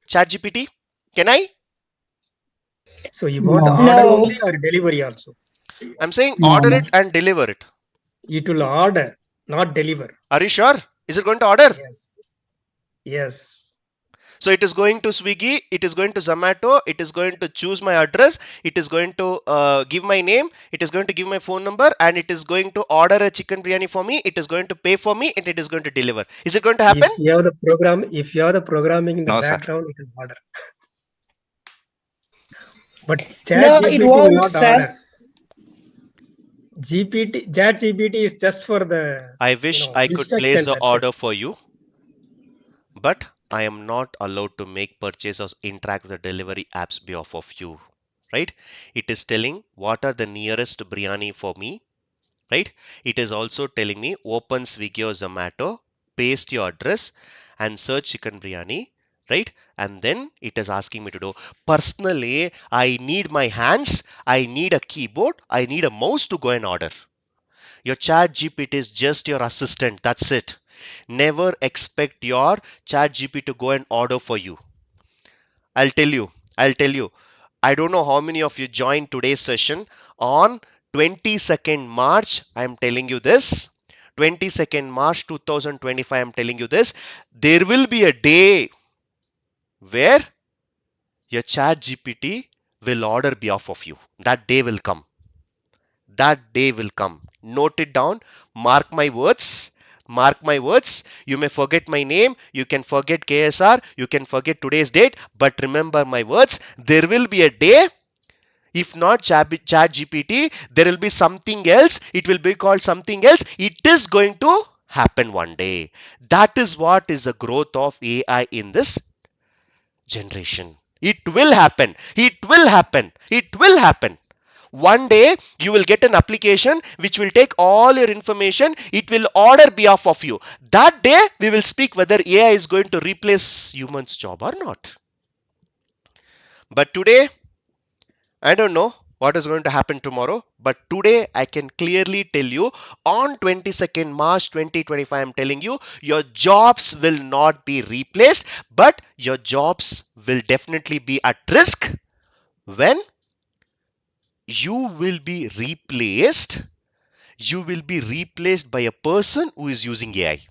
ChatGPT? Can I? So you want No. order No. only or delivery also? I'm saying No, order no. it and deliver it. It will order, not deliver. Are you sure? Is it going to order? Yes. Yes. So it is going to Swiggy, it is going to Zomato, it is going to choose my address, it is going to give my name, it is going to give my phone number, and it is going to order a chicken biryani for me, it is going to pay for me, and it is going to deliver. Is it going to happen? If you have the program, if you have the programming in the No, sir. background, it will order. But No, Chat it GPT will won't, not sir. order. Chat GPT is just for the I wish I could place instruction. the That's it. order for you, but I am not allowed to make purchases, interact with the delivery apps behalf of you, right? It is telling what are the nearest biryani for me, right? It is also telling me open Swiggy or Zomato, paste your address and search chicken biryani, right? And then it is asking me to do. Personally, I need my hands, I need a keyboard, I need a mouse to go and order. Your chat GPT is just your assistant, that's it. Never expect your chat GPT to go and order for you. I'll tell you, I'll tell you. I don't know how many of you joined today's session on 22nd March. I'm telling you this. 22nd March 2025, I'm telling you this. There will be a day where your chat GPT will order behalf of you. That day will come. That day will come. Note it down. Mark my words. Mark my words. You may forget my name. You can forget KSR. You can forget today's date. But remember my words. There will be a day. If not chat GPT, there will be something else. It will be called something else. It is going to happen one day. That is what is the growth of AI in this generation. It will happen. It will happen. It will happen. One day you will get an application which will take all your information. It will order behalf of you. That day we will speak whether AI is going to replace humans' job or not. But today, I don't know what is going to happen tomorrow, but today I can clearly tell you on 22nd March 2025, I'm telling you, your jobs will not be replaced, but your jobs will definitely be at risk when you will be replaced. You will be replaced by a person who is using AI.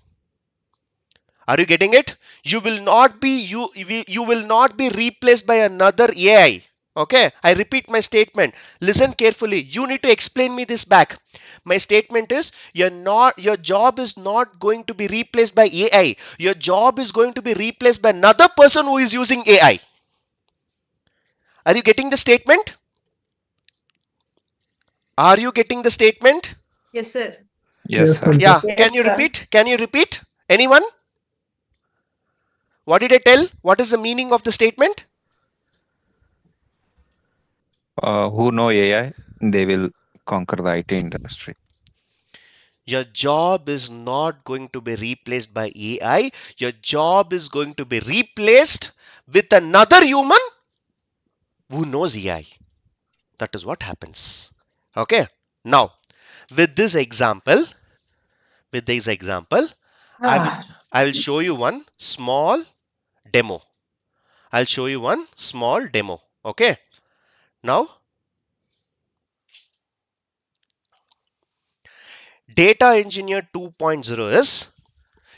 Are you getting it? You will not be you will not be replaced by another AI. Okay, I repeat my statement. Listen carefully. You need to explain me this back. My statement is your job is not going to be replaced by AI. Your job is going to be replaced by another person who is using AI. Are you getting the statement? Are you getting the statement? Yes, sir. Yes, sir. Yeah. Yes, Can you sir. repeat? Can you repeat? Anyone? What did I tell? What is the meaning of the statement? Who know AI, they will conquer the IT industry. Your job is not going to be replaced by AI. Your job is going to be replaced with another human who knows AI. That is what happens. Okay. Now, with this example, I will Ah, I will show you one small demo. I'll show you one small demo. Okay. Now, data engineer 2.0 is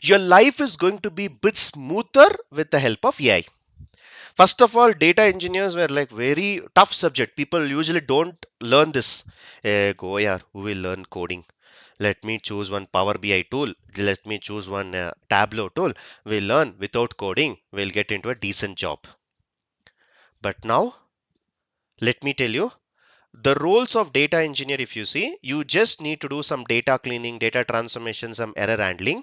your life is going to be a bit smoother with the help of AI. First of all, data engineers were like very tough subject. People usually don't learn this. Go yaar, who will learn coding? Let me choose one Power BI tool. Let me choose one Tableau tool. We'll learn without coding. We'll get into a decent job. But now, let me tell you, the roles of data engineer, if you see, you just need to do some data cleaning, data transformation, some error handling.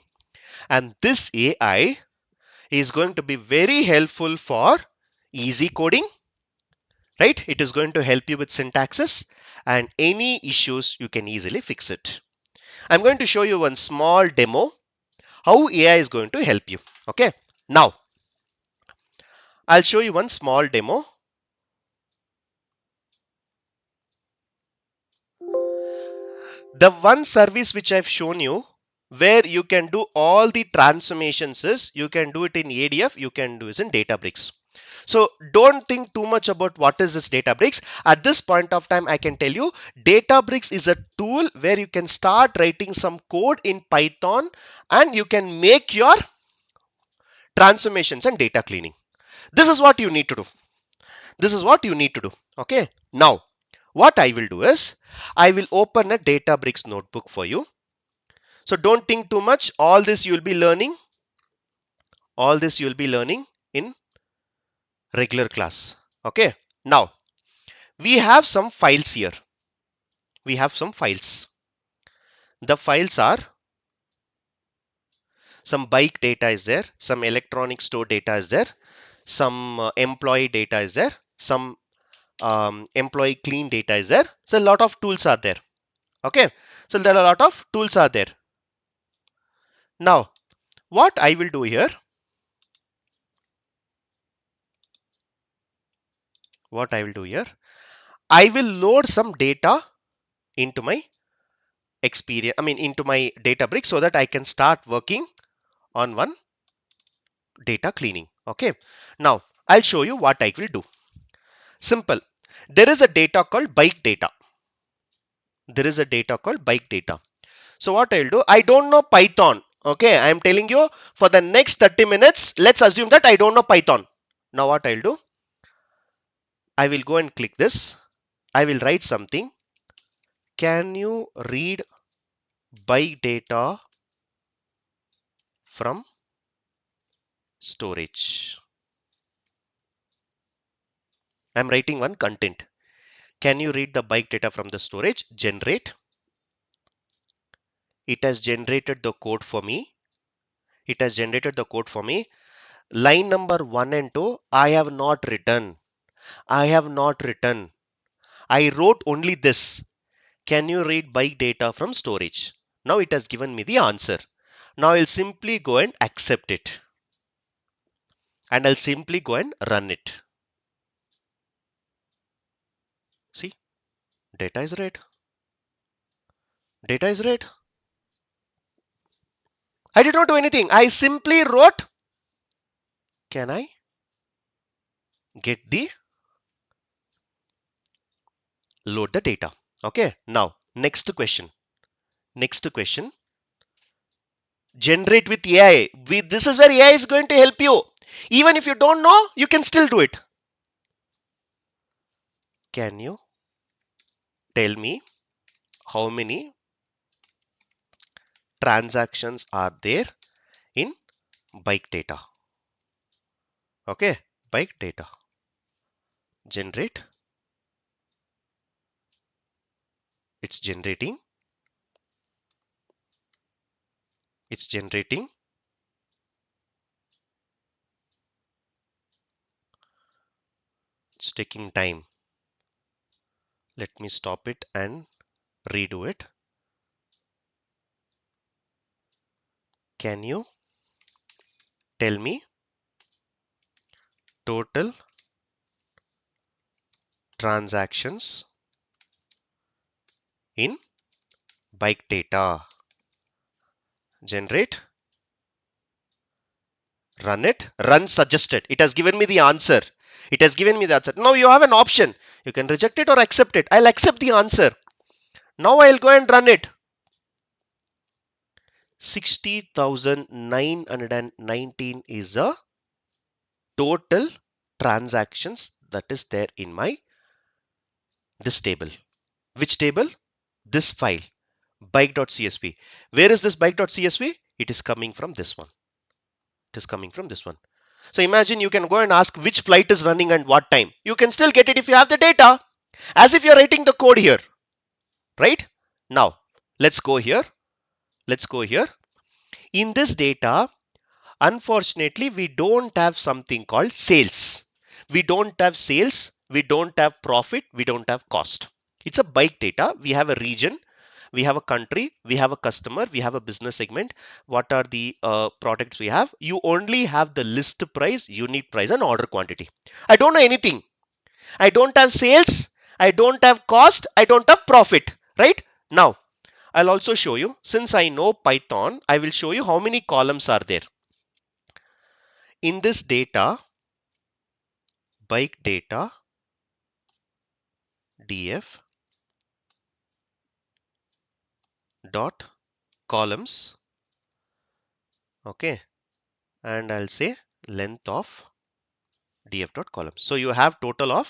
And this AI is going to be very helpful for easy coding, right? It is going to help you with syntaxes and any issues you can easily fix it. I'm going to show you one small demo how AI is going to help you. Okay, now I'll show you one small demo. The one service which I've shown you where you can do all the transformations is you can do it in ADF, you can do it in Databricks. So don't think too much about what is this Databricks. At this point of time, I can tell you Databricks is a tool where you can start writing some code in Python and you can make your transformations and data cleaning. This is what you need to do. This is what you need to do. Okay. Now, what I will do is I will open a Databricks notebook for you. So don't think too much. All this you will be learning. All this you will be learning in regular class. Okay. Now, we have some files here. We have some files. The files are some bike data is there, some electronic store data is there, some employee data is there, some employee clean data is there. So a lot of tools are there. Okay, so there are a lot of tools are there. Now what I will do here, I will load some data into my experience, into my Databricks so that I can start working on one data cleaning. Okay, now I'll show you what I will do. Simple. There is a data called bike data. There is a data called bike data. So what I'll do, I don't know Python. Okay, I'm telling you for the next 30 minutes, let's assume that I don't know Python. Now what I'll do, I will go and click this. I will write something. Can you read bike data from storage? I'm writing one content. Can you read the bike data from the storage? Generate. It has generated the code for me. It has generated the code for me. Line number 1 and 2, I have not written. I have not written. I wrote only this. Can you read bike data from storage? Now it has given me the answer. Now I'll simply go and accept it. And I'll simply go and run it. See, data is read. Data is read. I did not do anything. I simply wrote, can I get the load the data? Okay, now next question. Next question. Generate with AI. This is where AI is going to help you. Even if you don't know, you can still do it. Can you tell me how many transactions are there in bike data? Okay, bike data. Generate. It's generating. It's generating. It's taking time. Let me stop it and redo it. Can you tell me total transactions in bike data? Generate. Run it. Run suggested. It has given me the answer. It has given me the answer. Now you have an option. You can reject it or accept it. I'll accept the answer. Now I'll go and run it. 60,919 is the total transactions that is there in my this table. Which table? This file. bike.csv. Where is this bike.csv? It is coming from this one. It is coming from this one. So imagine you can go and ask which flight is running and what time. You can still get it if you have the data, as if you're writing the code here, right? Now, let's go here. Let's go here. In this data, unfortunately, we don't have something called sales. We don't have sales. We don't have profit. We don't have cost. It's a bike data. We have a region. We have a country, we have a customer, we have a business segment. What are the products we have? You only have the list price, unit price, and order quantity. I don't know anything. I don't have sales. I don't have cost. I don't have profit. Right? Now, I'll also show you. Since I know Python, I will show you how many columns are there. In this data, bike data, df dot columns. Okay. And I'll say length of df dot columns. So you have total of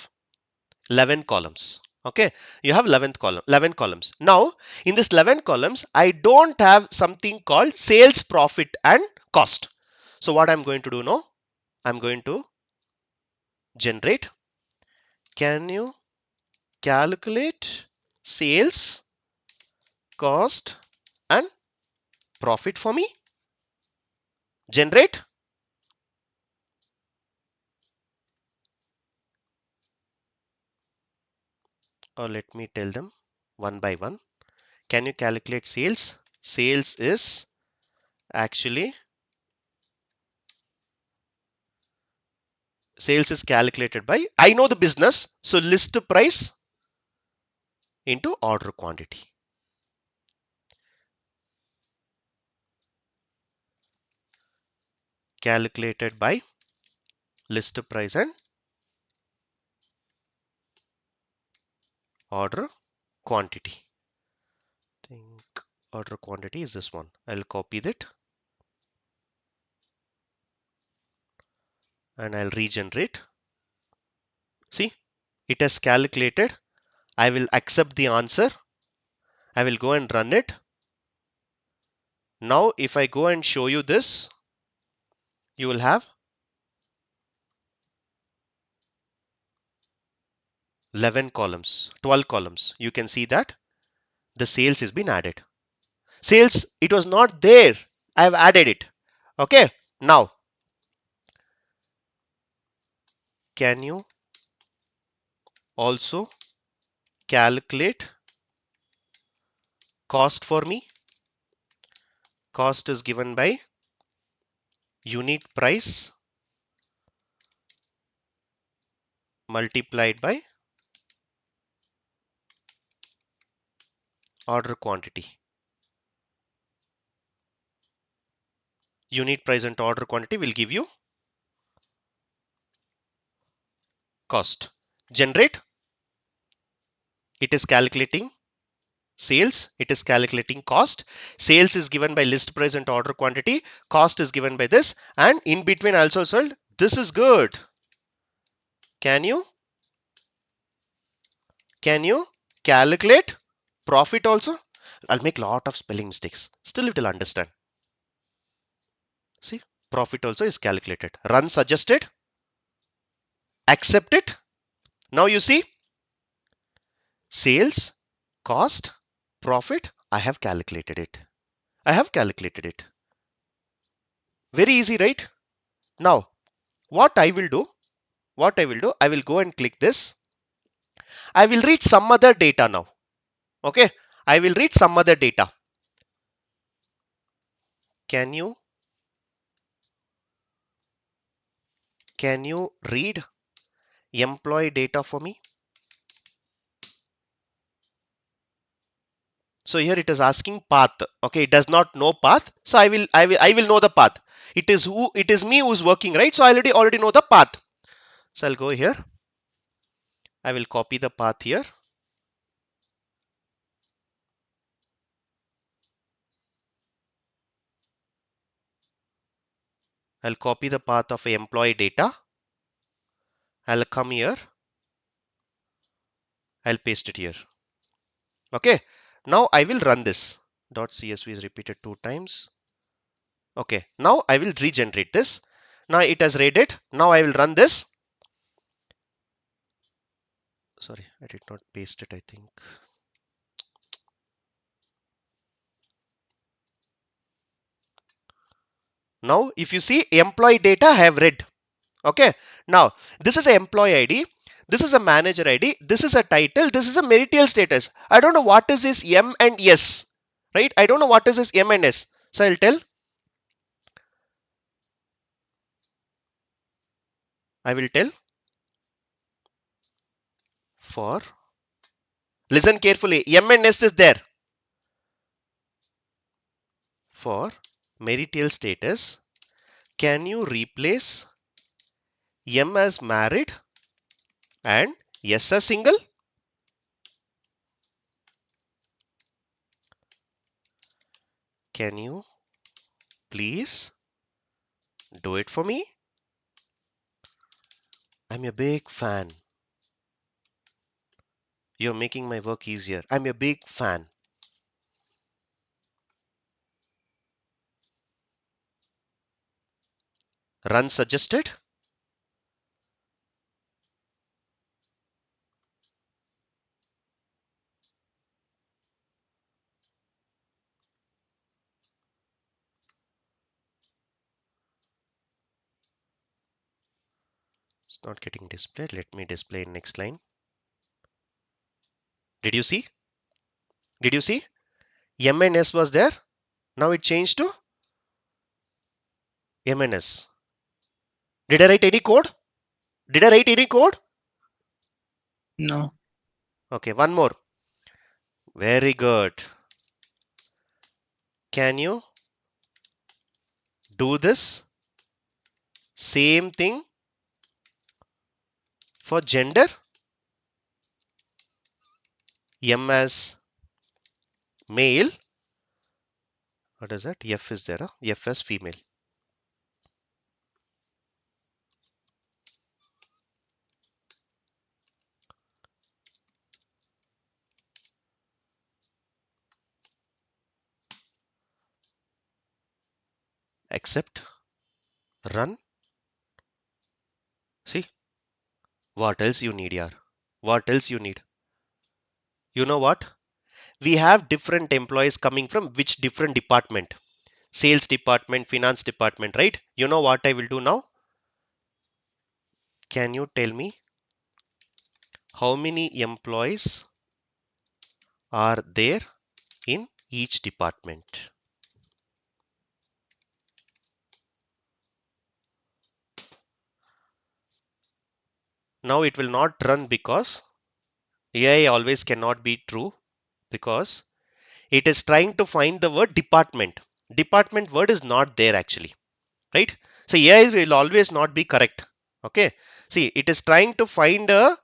11 columns. Okay, you have 11 columns. Now in this 11 columns, I don't have something called sales, profit, and cost. So what I'm going to do now, I'm going to generate. Can you calculate sales, cost, and profit for me? Generate. Or let me tell them one by one. Can you calculate sales? Sales is actually sales is calculated by, I know the business, so list price into order quantity. Calculated by list price and order quantity. I think order quantity is this one. I'll copy that and I'll regenerate. See, it has calculated. I will accept the answer. I will go and run it. Now if I go and show you this, you will have 11 columns, 12 columns. You can see that the sales has been added. Sales, it was not there. I have added it. Okay. Now, can you also calculate cost for me? Cost is given by unit price multiplied by order quantity. Unit price and order quantity will give you cost. Generate. It is calculating sales. It is calculating cost. Sales is given by list price and order quantity. Cost is given by this. And in between also sold. This is good. Can you calculate profit also? I'll make lot of spelling mistakes. Still it will understand. See, profit also is calculated. Run suggested. Accept it. Now you see, sales, cost, profit, I have calculated it. I have calculated it. Very easy, right? Now, what I will do, I will go and click this. I will read some other data now. Okay, I will read some other data. Can you read employee data for me? So here it is asking path. Okay, it does not know path. So I will know the path. It is me who's working, right? So I already know the path. So I'll go here. I will copy the path here. I'll copy the path of employee data. I'll come here. I'll paste it here. Okay. Now I will run this. .csv is repeated 2 times. Okay, now I will regenerate this. Now it has read it. Now I will run this. Sorry, I did not paste it, I think. Now if you see employee data I have read. Okay, now this is an employee ID, this is a manager ID, this is a title, this is a marital status. I don't know what is this M and S, right? I don't know what is this M and S. So I'll tell, I will tell for, listen carefully, M and S is there. For marital status, can you replace M as married and S as single? Can you please do it for me? I'm a big fan. You're making my work easier. I'm a big fan. Run suggested. It's not getting displayed. Let me display in next line. Did you see? Did you see? M and S was there. Now it changed to M and S. Did I write any code? Did I write any code? No. Okay, one more. Very good. Can you do this same thing for gender? M as male. What is that? F is there. Huh? F as female. Accept. Run. See? What else you need, yaar? What else you need? You know what? We have different employees coming from which different department? Sales department, finance department, right? You know what I will do now? Can you tell me how many employees are there in each department? Now it will not run because AI always cannot be true, because it is trying to find the word department. Department word is not there actually, right? So AI will always not be correct. Okay. See, it is trying to find a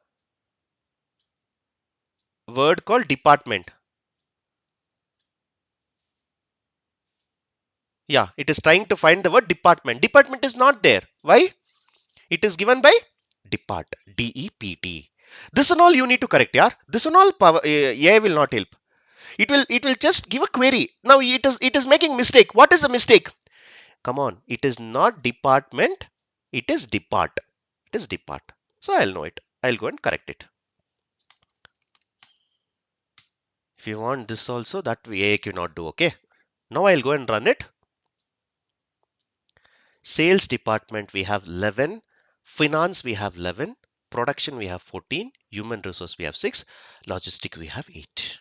word called department. Yeah, it is trying to find the word department. Department is not there. Why? It is given by depart. D-E-P-T. This and all you need to correct, yeah. This and all power, AI will not help. It will just give a query. Now it is making mistake. What is the mistake? Come on, it is not department. It is depart. It is depart. So I'll know it. I'll go and correct it. If you want this also, that AI cannot do. Okay. Now I'll go and run it. Sales department we have 11, finance we have 11, production we have 14, human resource we have 6, logistic we have 8.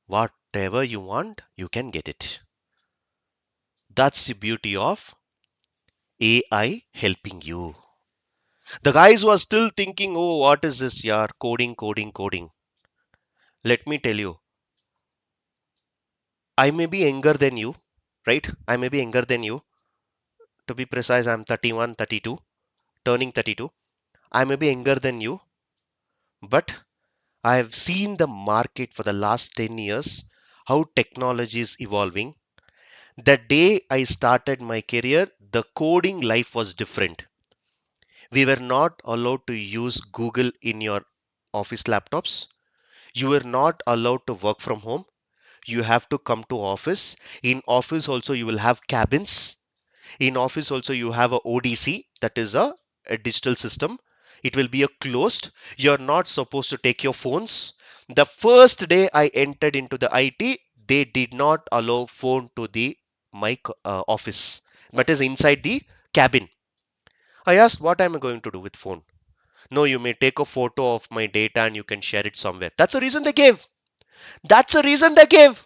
Whatever you want, you can get it. That's the beauty of AI helping you. The guys who are still thinking, oh, what is this, yaar? Coding. Let me tell you, I may be younger than you, right? I may be younger than you. To be precise, I'm 31, 32, turning 32. I may be younger than you, but I have seen the market for the last 10 years, how technology is evolving. The day I started my career, the coding life was different. We were not allowed to use Google in your office laptops. You are not allowed to work from home. You have to come to office. In office also you will have cabins. In office also you have a ODC, that is a digital system. It will be a closed. You're not supposed to take your phones. The first day I entered into the IT, they did not allow phone to the my office, but is inside the cabin. I asked what am I going to do with phone? No, you may take a photo of my data and you can share it somewhere. That's the reason they gave. That's the reason they gave.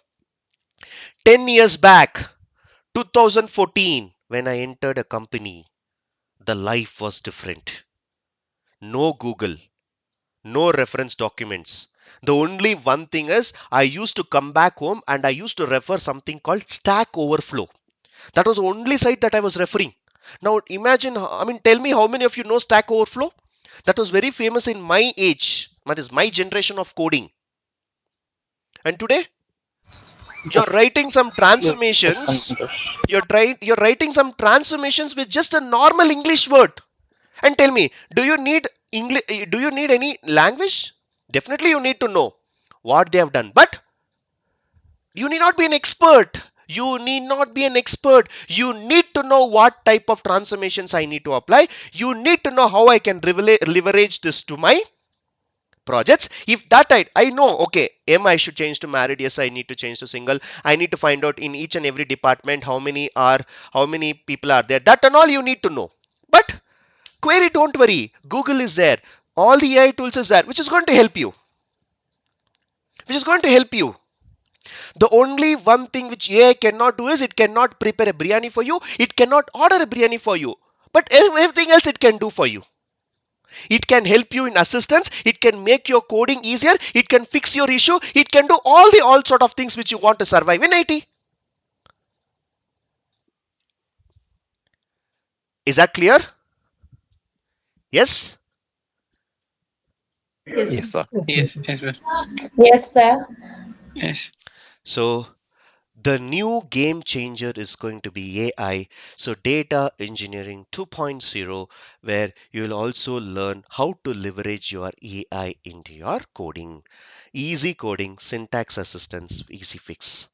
10 years back, 2014, when I entered a company, the life was different. No Google, no reference documents. The only one thing is I used to come back home and I used to refer something called Stack Overflow. That was the only site that I was referring. Now imagine, I mean, tell me how many of you know Stack Overflow? That was very famous in my age, that is my generation of coding. And today, you're Yes. writing some Yes, transformations. Santosh. You're writing some transformations with just a normal English word. And tell me, do you need English? Do you need any language? Definitely, you need to know what they have done. But you need not be an expert. You need not be an expert. You need to know what type of transformations I need to apply. You need to know how I can leverage this to my projects. If that I know, okay, M I should change to married, yes I need to change to single. I need to find out in each and every department how many people are there. That and all you need to know. But query, don't worry, Google is there, all the AI tools is there, which is going to help you, which is going to help you. The only one thing which AI cannot do is it cannot prepare a biryani for you, it cannot order a biryani for you, but everything else it can do for you. It can help you in assistance, it can make your coding easier, it can fix your issue, it can do all sort of things which you want to survive in IT. Is that clear? Yes. Yes. Yes, sir. Yes, yes, sir. Yes, sir. Yes. So the new game changer is going to be AI. So data engineering 2.0, where you'll also learn how to leverage your AI into your coding. Easy coding, syntax assistance, easy fix.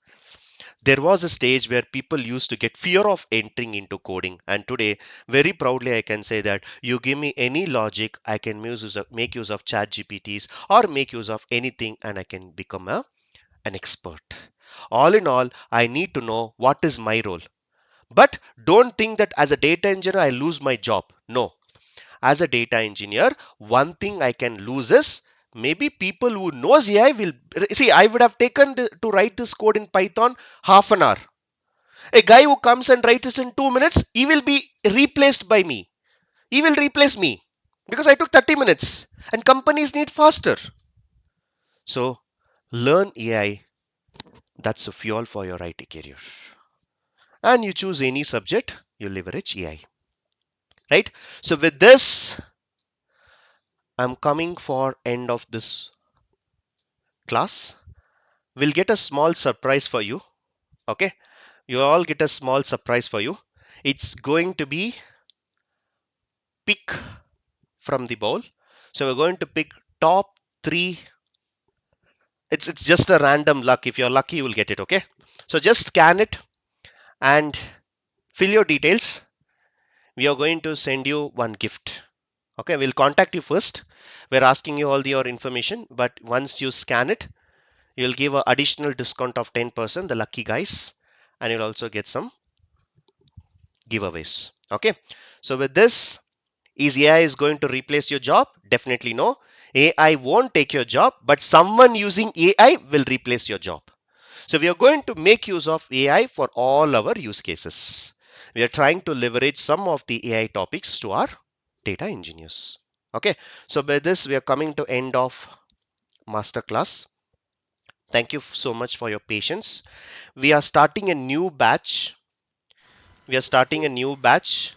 There was a stage where people used to get fear of entering into coding, and today very proudly I can say that you give me any logic, I can make use of chat GPTs or make use of anything and I can become an expert. All in all, I need to know what is my role. But don't think that as a data engineer I lose my job. No. As a data engineer, one thing I can lose is maybe people who knows AI will see. I would have taken to write this code in Python half an hour. A guy who comes and writes this in 2 minutes, he will be replaced by me. He will replace me because I took 30 minutes and companies need faster. So learn AI. That's the fuel for your IT career. And you choose any subject, you leverage AI. Right? So with this, I'm coming for end of this class. We'll get a small surprise for you. Okay? You all get a small surprise for you. It's going to be pick from the bowl. So we're going to pick top 3. It's just a random luck. If you're lucky, you will get it. Okay? So just scan it and fill your details. We are going to send you one gift. Okay, we'll contact you first. We're asking you all your information, but once you scan it, you'll give an additional discount of 10%, the lucky guys, and you'll also get some giveaways. Okay, so with this, is AI is going to replace your job? Definitely no. AI won't take your job, but someone using AI will replace your job. So we are going to make use of AI for all our use cases. We are trying to leverage some of the AI topics to our data engineers. Okay, so by this we are coming to end of master class. Thank you so much for your patience. We are starting a new batch. We are starting a new batch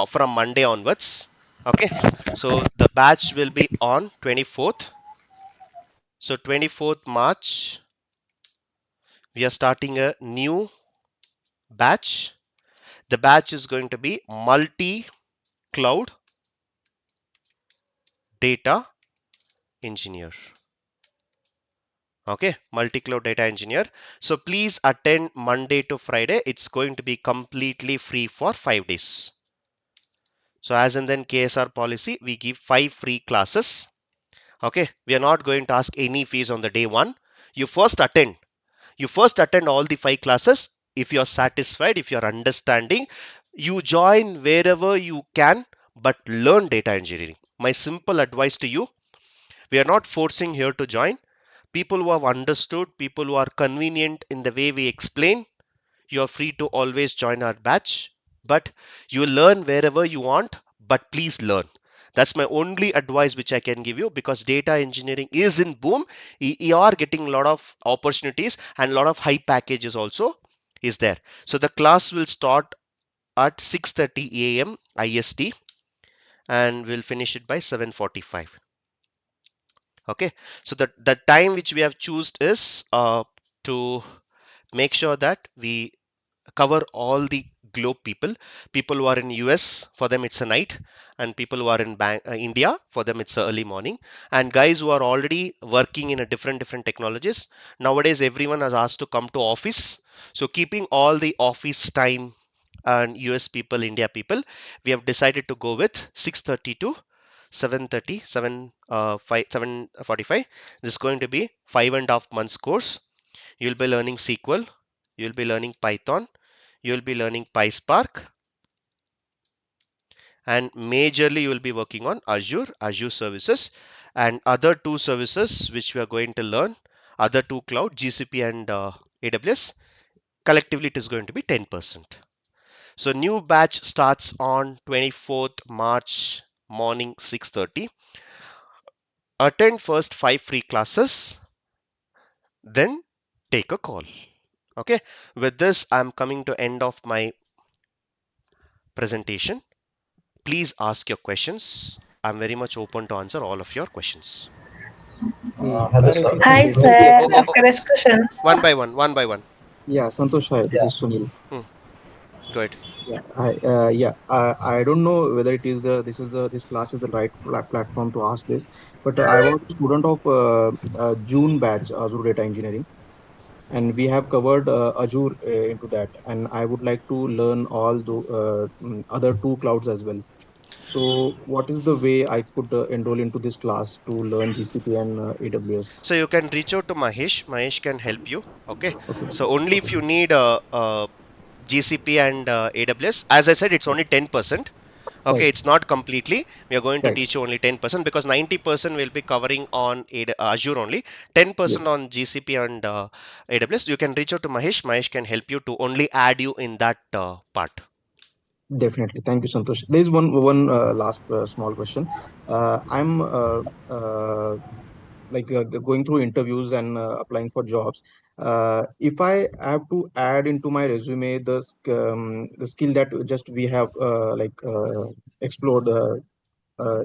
from Monday onwards. Okay, so the batch will be on 24th. So 24th March, we are starting a new batch. The batch is going to be multi-cloud data engineer. Okay, multi-cloud data engineer. So please attend Monday to Friday. It's going to be completely free for 5 days. So as and then KSR policy, we give 5 free classes. Okay, we are not going to ask any fees on the day one. You first attend. You first attend all the 5 classes. If you're satisfied, if you're understanding, you join wherever you can, but learn data engineering. My simple advice to you, we are not forcing here to join. People who have understood, people who are convenient in the way we explain, you're free to always join our batch. But you learn wherever you want, but please learn. That's my only advice which I can give you, because data engineering is in boom. You are getting a lot of opportunities and a lot of high packages also is there. So the class will start at 6:30 a.m. IST and we'll finish it by 7:45. Okay, so the time which we have chosen is to make sure that we cover all the globe people who are in US, for them it's a night, and people who are in India, for them it's a early morning, and guys who are already working in a different technologies. Nowadays everyone has asked to come to office, so keeping all the office time and US people, India people, we have decided to go with 6:30 to 7:30, 7:45. This is going to be 5.5 months course. You'll be learning SQL, you'll be learning Python, you'll be learning PySpark, and majorly you will be working on Azure services, and other two services which we are going to learn, other two cloud, GCP and AWS. Collectively, it is going to be 10%. So new batch starts on 24th March morning 6:30. Attend first 5 free classes, then take a call. Okay, with this, I'm coming to end of my presentation. Please ask your questions. I'm very much open to answer all of your questions. Hello, sir. Hi, sir. I've got a question. One by one, one by one. Yeah, Santosh, hi. This is Sunil. Go ahead. Yeah, hi. I don't know whether it is this class is the right platform to ask this, but I was a student of June batch Azure Data Engineering, and we have covered Azure into that, and I would like to learn all the other two clouds as well. So, what is the way I could enroll into this class to learn GCP and AWS? So you can reach out to Mahesh. Mahesh can help you. Okay. Okay. So only Okay. if you need GCP and AWS, as I said, it's only 10%. Okay, Right. it's not completely. We are going to Right. teach you only 10% because 90% will be covering on Azure only. 10% Yes. on GCP and AWS. You can reach out to Mahesh. Mahesh can help you to only add you in that part. Definitely. Thank you, Santosh. There is one last small question. I'm going through interviews and applying for jobs. If I have to add into my resume the skill that just we have explored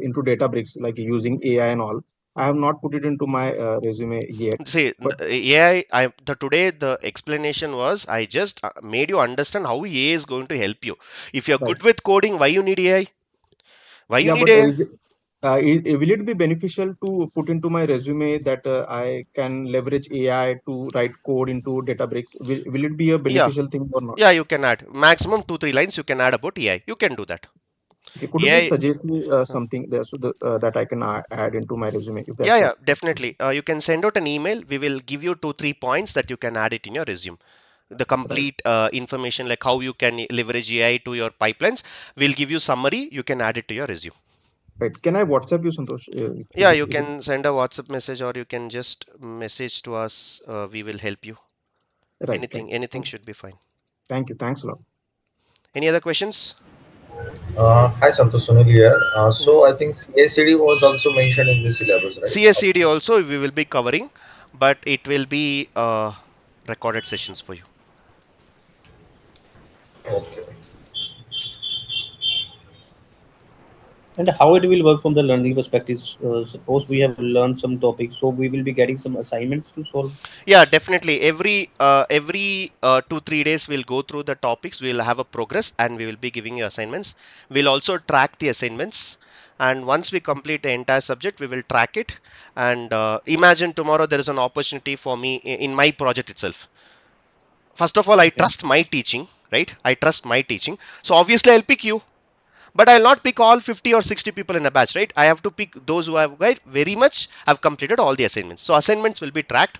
into Databricks, like using AI and all, I have not put it into my resume yet. See, But today the explanation was I just made you understand how AI is going to help you. If you're right. good with coding, why you need AI? Why you Yeah, need but AI? will it be beneficial to put into my resume that I can leverage AI to write code into Databricks? Will it be a Yeah, beneficial thing or not? yeah, you can add maximum 2 3 lines. You can add about AI. You can do that. Okay, could you please AI. suggest me uh, something there so that I can add into my resume if Yeah, that's yeah, possible? definitely. You can send out an email. We will give you 2 3 points that you can add it in your resume. The Right, complete information, like how you can leverage AI to your pipelines. We'll give you summary. You can add it to your resume. right. Can I WhatsApp you, Santosh? Yeah, you Is it can send a WhatsApp message or you can just message to us. We will help you. right? Right. Anything should be fine. Thank you. Thanks a lot. Any other questions? Hi, Santosh, Sunil here. Mhm. So I think CACD was also mentioned in the syllabus, right? CSCD also we will be covering, but it will be recorded sessions for you. Okay. And how it will work from the learning perspective? Suppose we have learned some topics, so we will be getting some assignments to solve. Yeah, definitely. Every 2 3 days we'll go through the topics. We'll have a progress and we will be giving you assignments. We'll also track the assignments. and once we complete the entire subject, we will track it. And imagine tomorrow there is an opportunity for me in my project itself. First of all, I trust my teaching, right? I trust my teaching. So obviously, I'll pick you, but I'll not pick all 50 or 60 people in a batch, right? I have to pick those who have very much have completed all the assignments. So assignments will be tracked.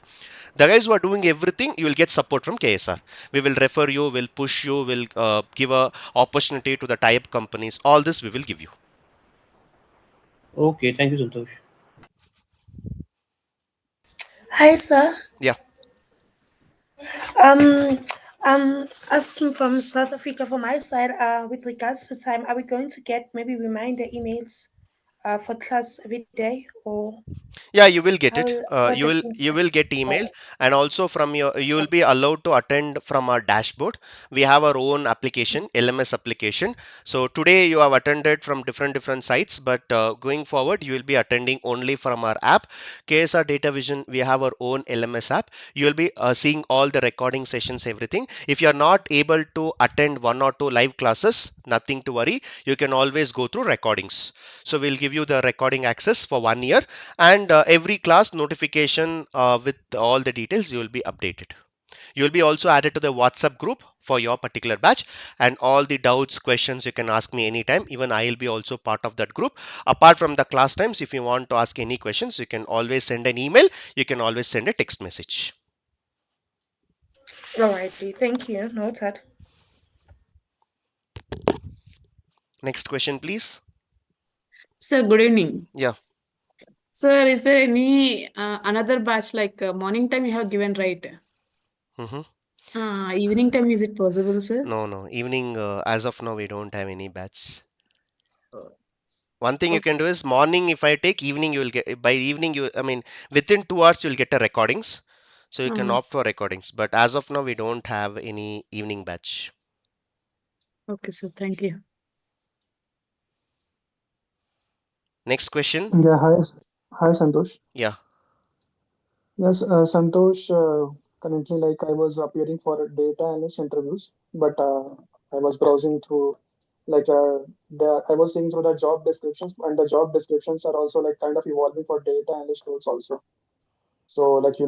The guys who are doing everything, you will get support from KSR. We will refer you, will push you, will give a opportunity to the tie-up companies. All this we will give you. Okay, thank you, Santosh. Hi, sir. Yeah. I'm asking from South Africa from my side. With regards to time, are we going to get maybe reminder emails, for class every day, or Yeah, you will get it. how are the things You like? will get email, Oh, and also from your you will be allowed to attend from our dashboard. We have our own application, LMS application. So today you have attended from different sites, but going forward you will be attending only from our app, KSR Data Vision. We have our own LMS app. You will be seeing all the recording sessions, everything. If you are not able to attend one or two live classes, nothing to worry. You can always go through recordings. So we'll give you the recording access for 1 year, and every class notification with all the details you will be updated. You will be also added to the WhatsApp group for your particular batch, and all the doubts, questions you can ask me anytime. Even I will be also part of that group. Apart from the class times, if you want to ask any questions, you can always send an email, you can always send a text message. alrighty. Thank you. Noted. Next question, please. Sir, good evening. Yeah. Sir, is there any another batch like morning time you have given, right? Mm-hmm. Evening time, is it possible, sir? No. Evening, as of now, we don't have any batch. Oh, One thing you can okay. do is morning. If I take evening, you will get by evening. I mean, within 2 hours you'll get the recordings, so you can opt for recordings. But as of now, we don't have any evening batch. Okay, sir. Thank you. Next question. Yeah, hi, Santosh. Yeah. Yes, Santosh, currently, like I was appearing for data analyst interviews, but I was browsing through, like, I was seeing through the job descriptions, and the job descriptions are also like kind of evolving for data analyst roles also. So, like, you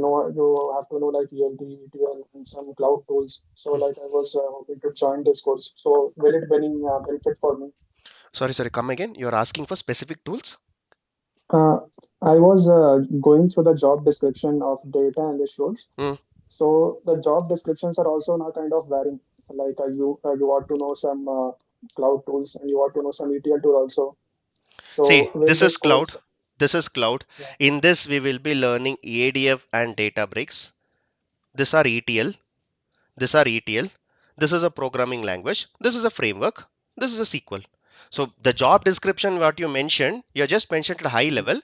have to know like ELT, ETL, and some cloud tools. So, like, I was hoping to join this course. So, will it be any benefit for me? Sorry. Come again. You're asking for specific tools. Uh, I was going through the job description of data analyst roles. Hmm. So the job descriptions are also now kind of varying. Like you ought to know some cloud tools, and you ought to know some ETL tool also. See, So will this is this cloud. course? This is cloud. Yeah. In this, we will be learning ADF and Databricks. These are ETL. These are ETL. This is a programming language. This is a framework. This is a SQL. So the job description, what you mentioned, you just mentioned at a high level.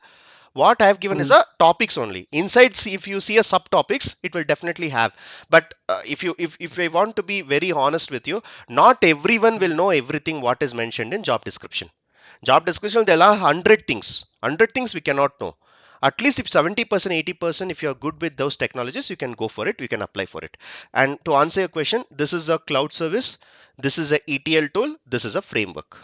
What I have given is Mhm. a topics only. Inside, see, if you see a subtopics, it will definitely have. But if I want to be very honest with you, not everyone will know everything what is mentioned in job description. Job description, there are 100 things we cannot know. At least if 70%, 80%, if you are good with those technologies, you can go for it, you can apply for it. And to answer your question, this is a cloud service, this is a ETL tool, this is a framework.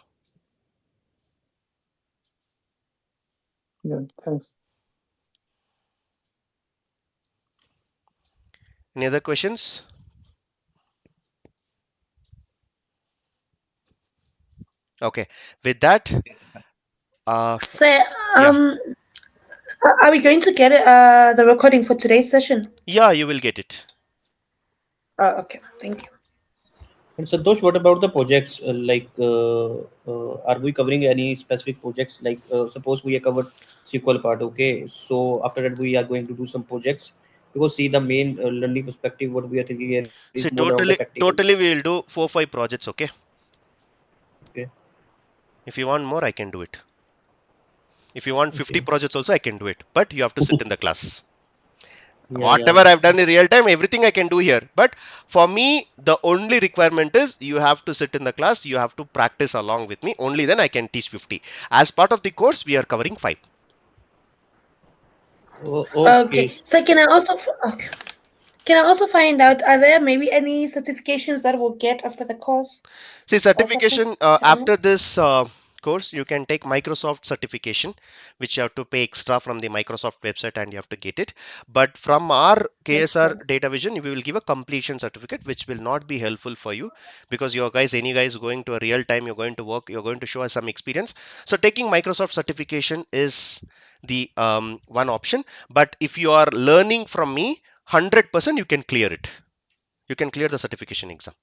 Yeah. Thanks. Any other questions? Okay, with that, So, yeah, are we going to get the recording for today's session? yeah, you will get it. Okay. Thank you. And Santosh, what about the projects? Are we covering any specific projects? Like, suppose we have covered SQL part, okay. So after that, we are going to do some projects, because see, the main learning perspective, what we are thinking here is See, more around the practical. totally we will do 4-5 projects, okay? Okay. If you want more, I can do it. If you want 50 Okay. projects also, I can do it. But you have to sit in the class. Yeah. Whatever I've done in real time, everything I can do here. But for me, the only requirement is you have to sit in the class, you have to practice along with me. Only then I can teach 50. As part of the course, we are covering 5. Okay. Okay. So okay. Can I also find out, are there maybe any certifications that we'll get after the course See, or something? certification I don't know. after this course, you can take Microsoft certification, which you have to pay extra from the Microsoft website and you have to get it. But from our Yes, KSR sir. Data Vision, we will give a completion certificate, which will not be helpful for you because any guys going to a real time, you're going to work, you're going to show us some experience. So taking Microsoft certification is the one option. But if you are learning from me, 100% you can clear it. You can clear the certification exam.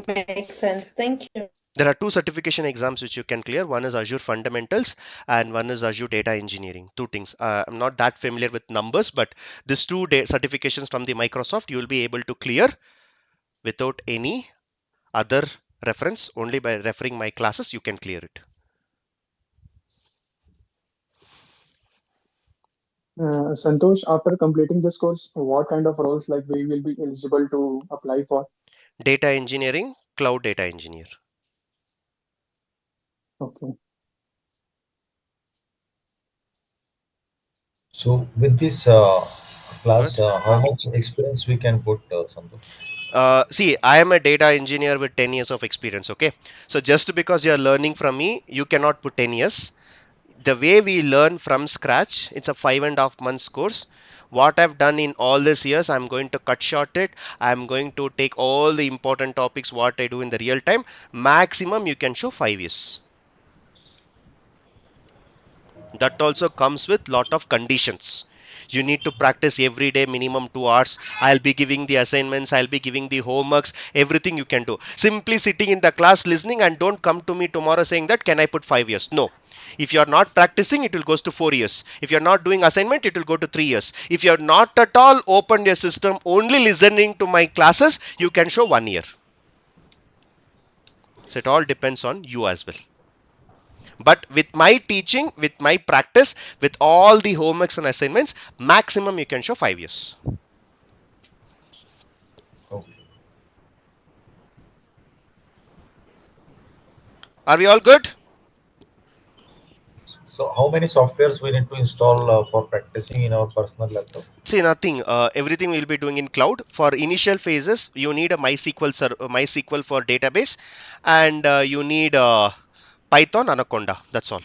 Makes sense. Thank you. There are two certification exams which you can clear. One is Azure Fundamentals and one is Azure Data Engineering. Two things. I'm not that familiar with numbers, but these two certifications from the Microsoft you will be able to clear without any other reference. Only by referring my classes you can clear it. Santosh, after completing this course, what kind of roles like we will be eligible to apply for? Data engineering, cloud data engineer. Okay. So with this class, Good. how much experience we can put, Santosh? See, I am a data engineer with 10 years of experience. Okay. So just because you are learning from me, you cannot put 10 years. The way we learn from scratch, it's a 5.5 months course. What I've done in all these years, I'm going to cut short it. I'm going to take all the important topics, what I do in the real time. Maximum you can show 5 years. That also comes with lot of conditions. You need to practice every day minimum 2 hours. I'll be giving the assignments, I'll be giving the homeworks, everything you can do. Simply sitting in the class listening and don't come to me tomorrow saying that can I put 5 years? No. If you're not practicing, it will goes to 4 years. If you're not doing assignment, it will go to 3 years. If you're not at all opened your system, only listening to my classes, you can show 1 year. So it all depends on you as well. But with my teaching, with my practice, with all the homeworks and assignments, maximum you can show 5 years. Okay. Are we all good? So how many softwares we need to install for practicing in our personal laptop? See, nothing. Everything we'll be doing in cloud. For initial phases, you need a MySQL for database, and you need Python Anaconda. That's all.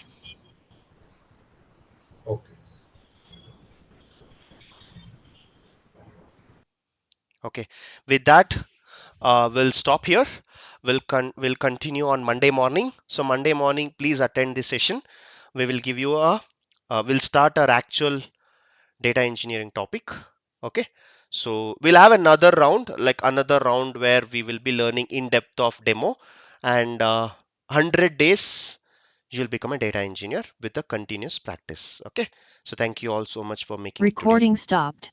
Okay. Okay. With that, we'll stop here. We'll continue on Monday morning. So Monday morning, please attend this session. We will give you we'll start our actual data engineering topic. Okay. So we'll have another round, where we will be learning in depth of demo, and 100 days you'll become a data engineer with a continuous practice. Okay. So thank you all so much for making it today. Recording stopped.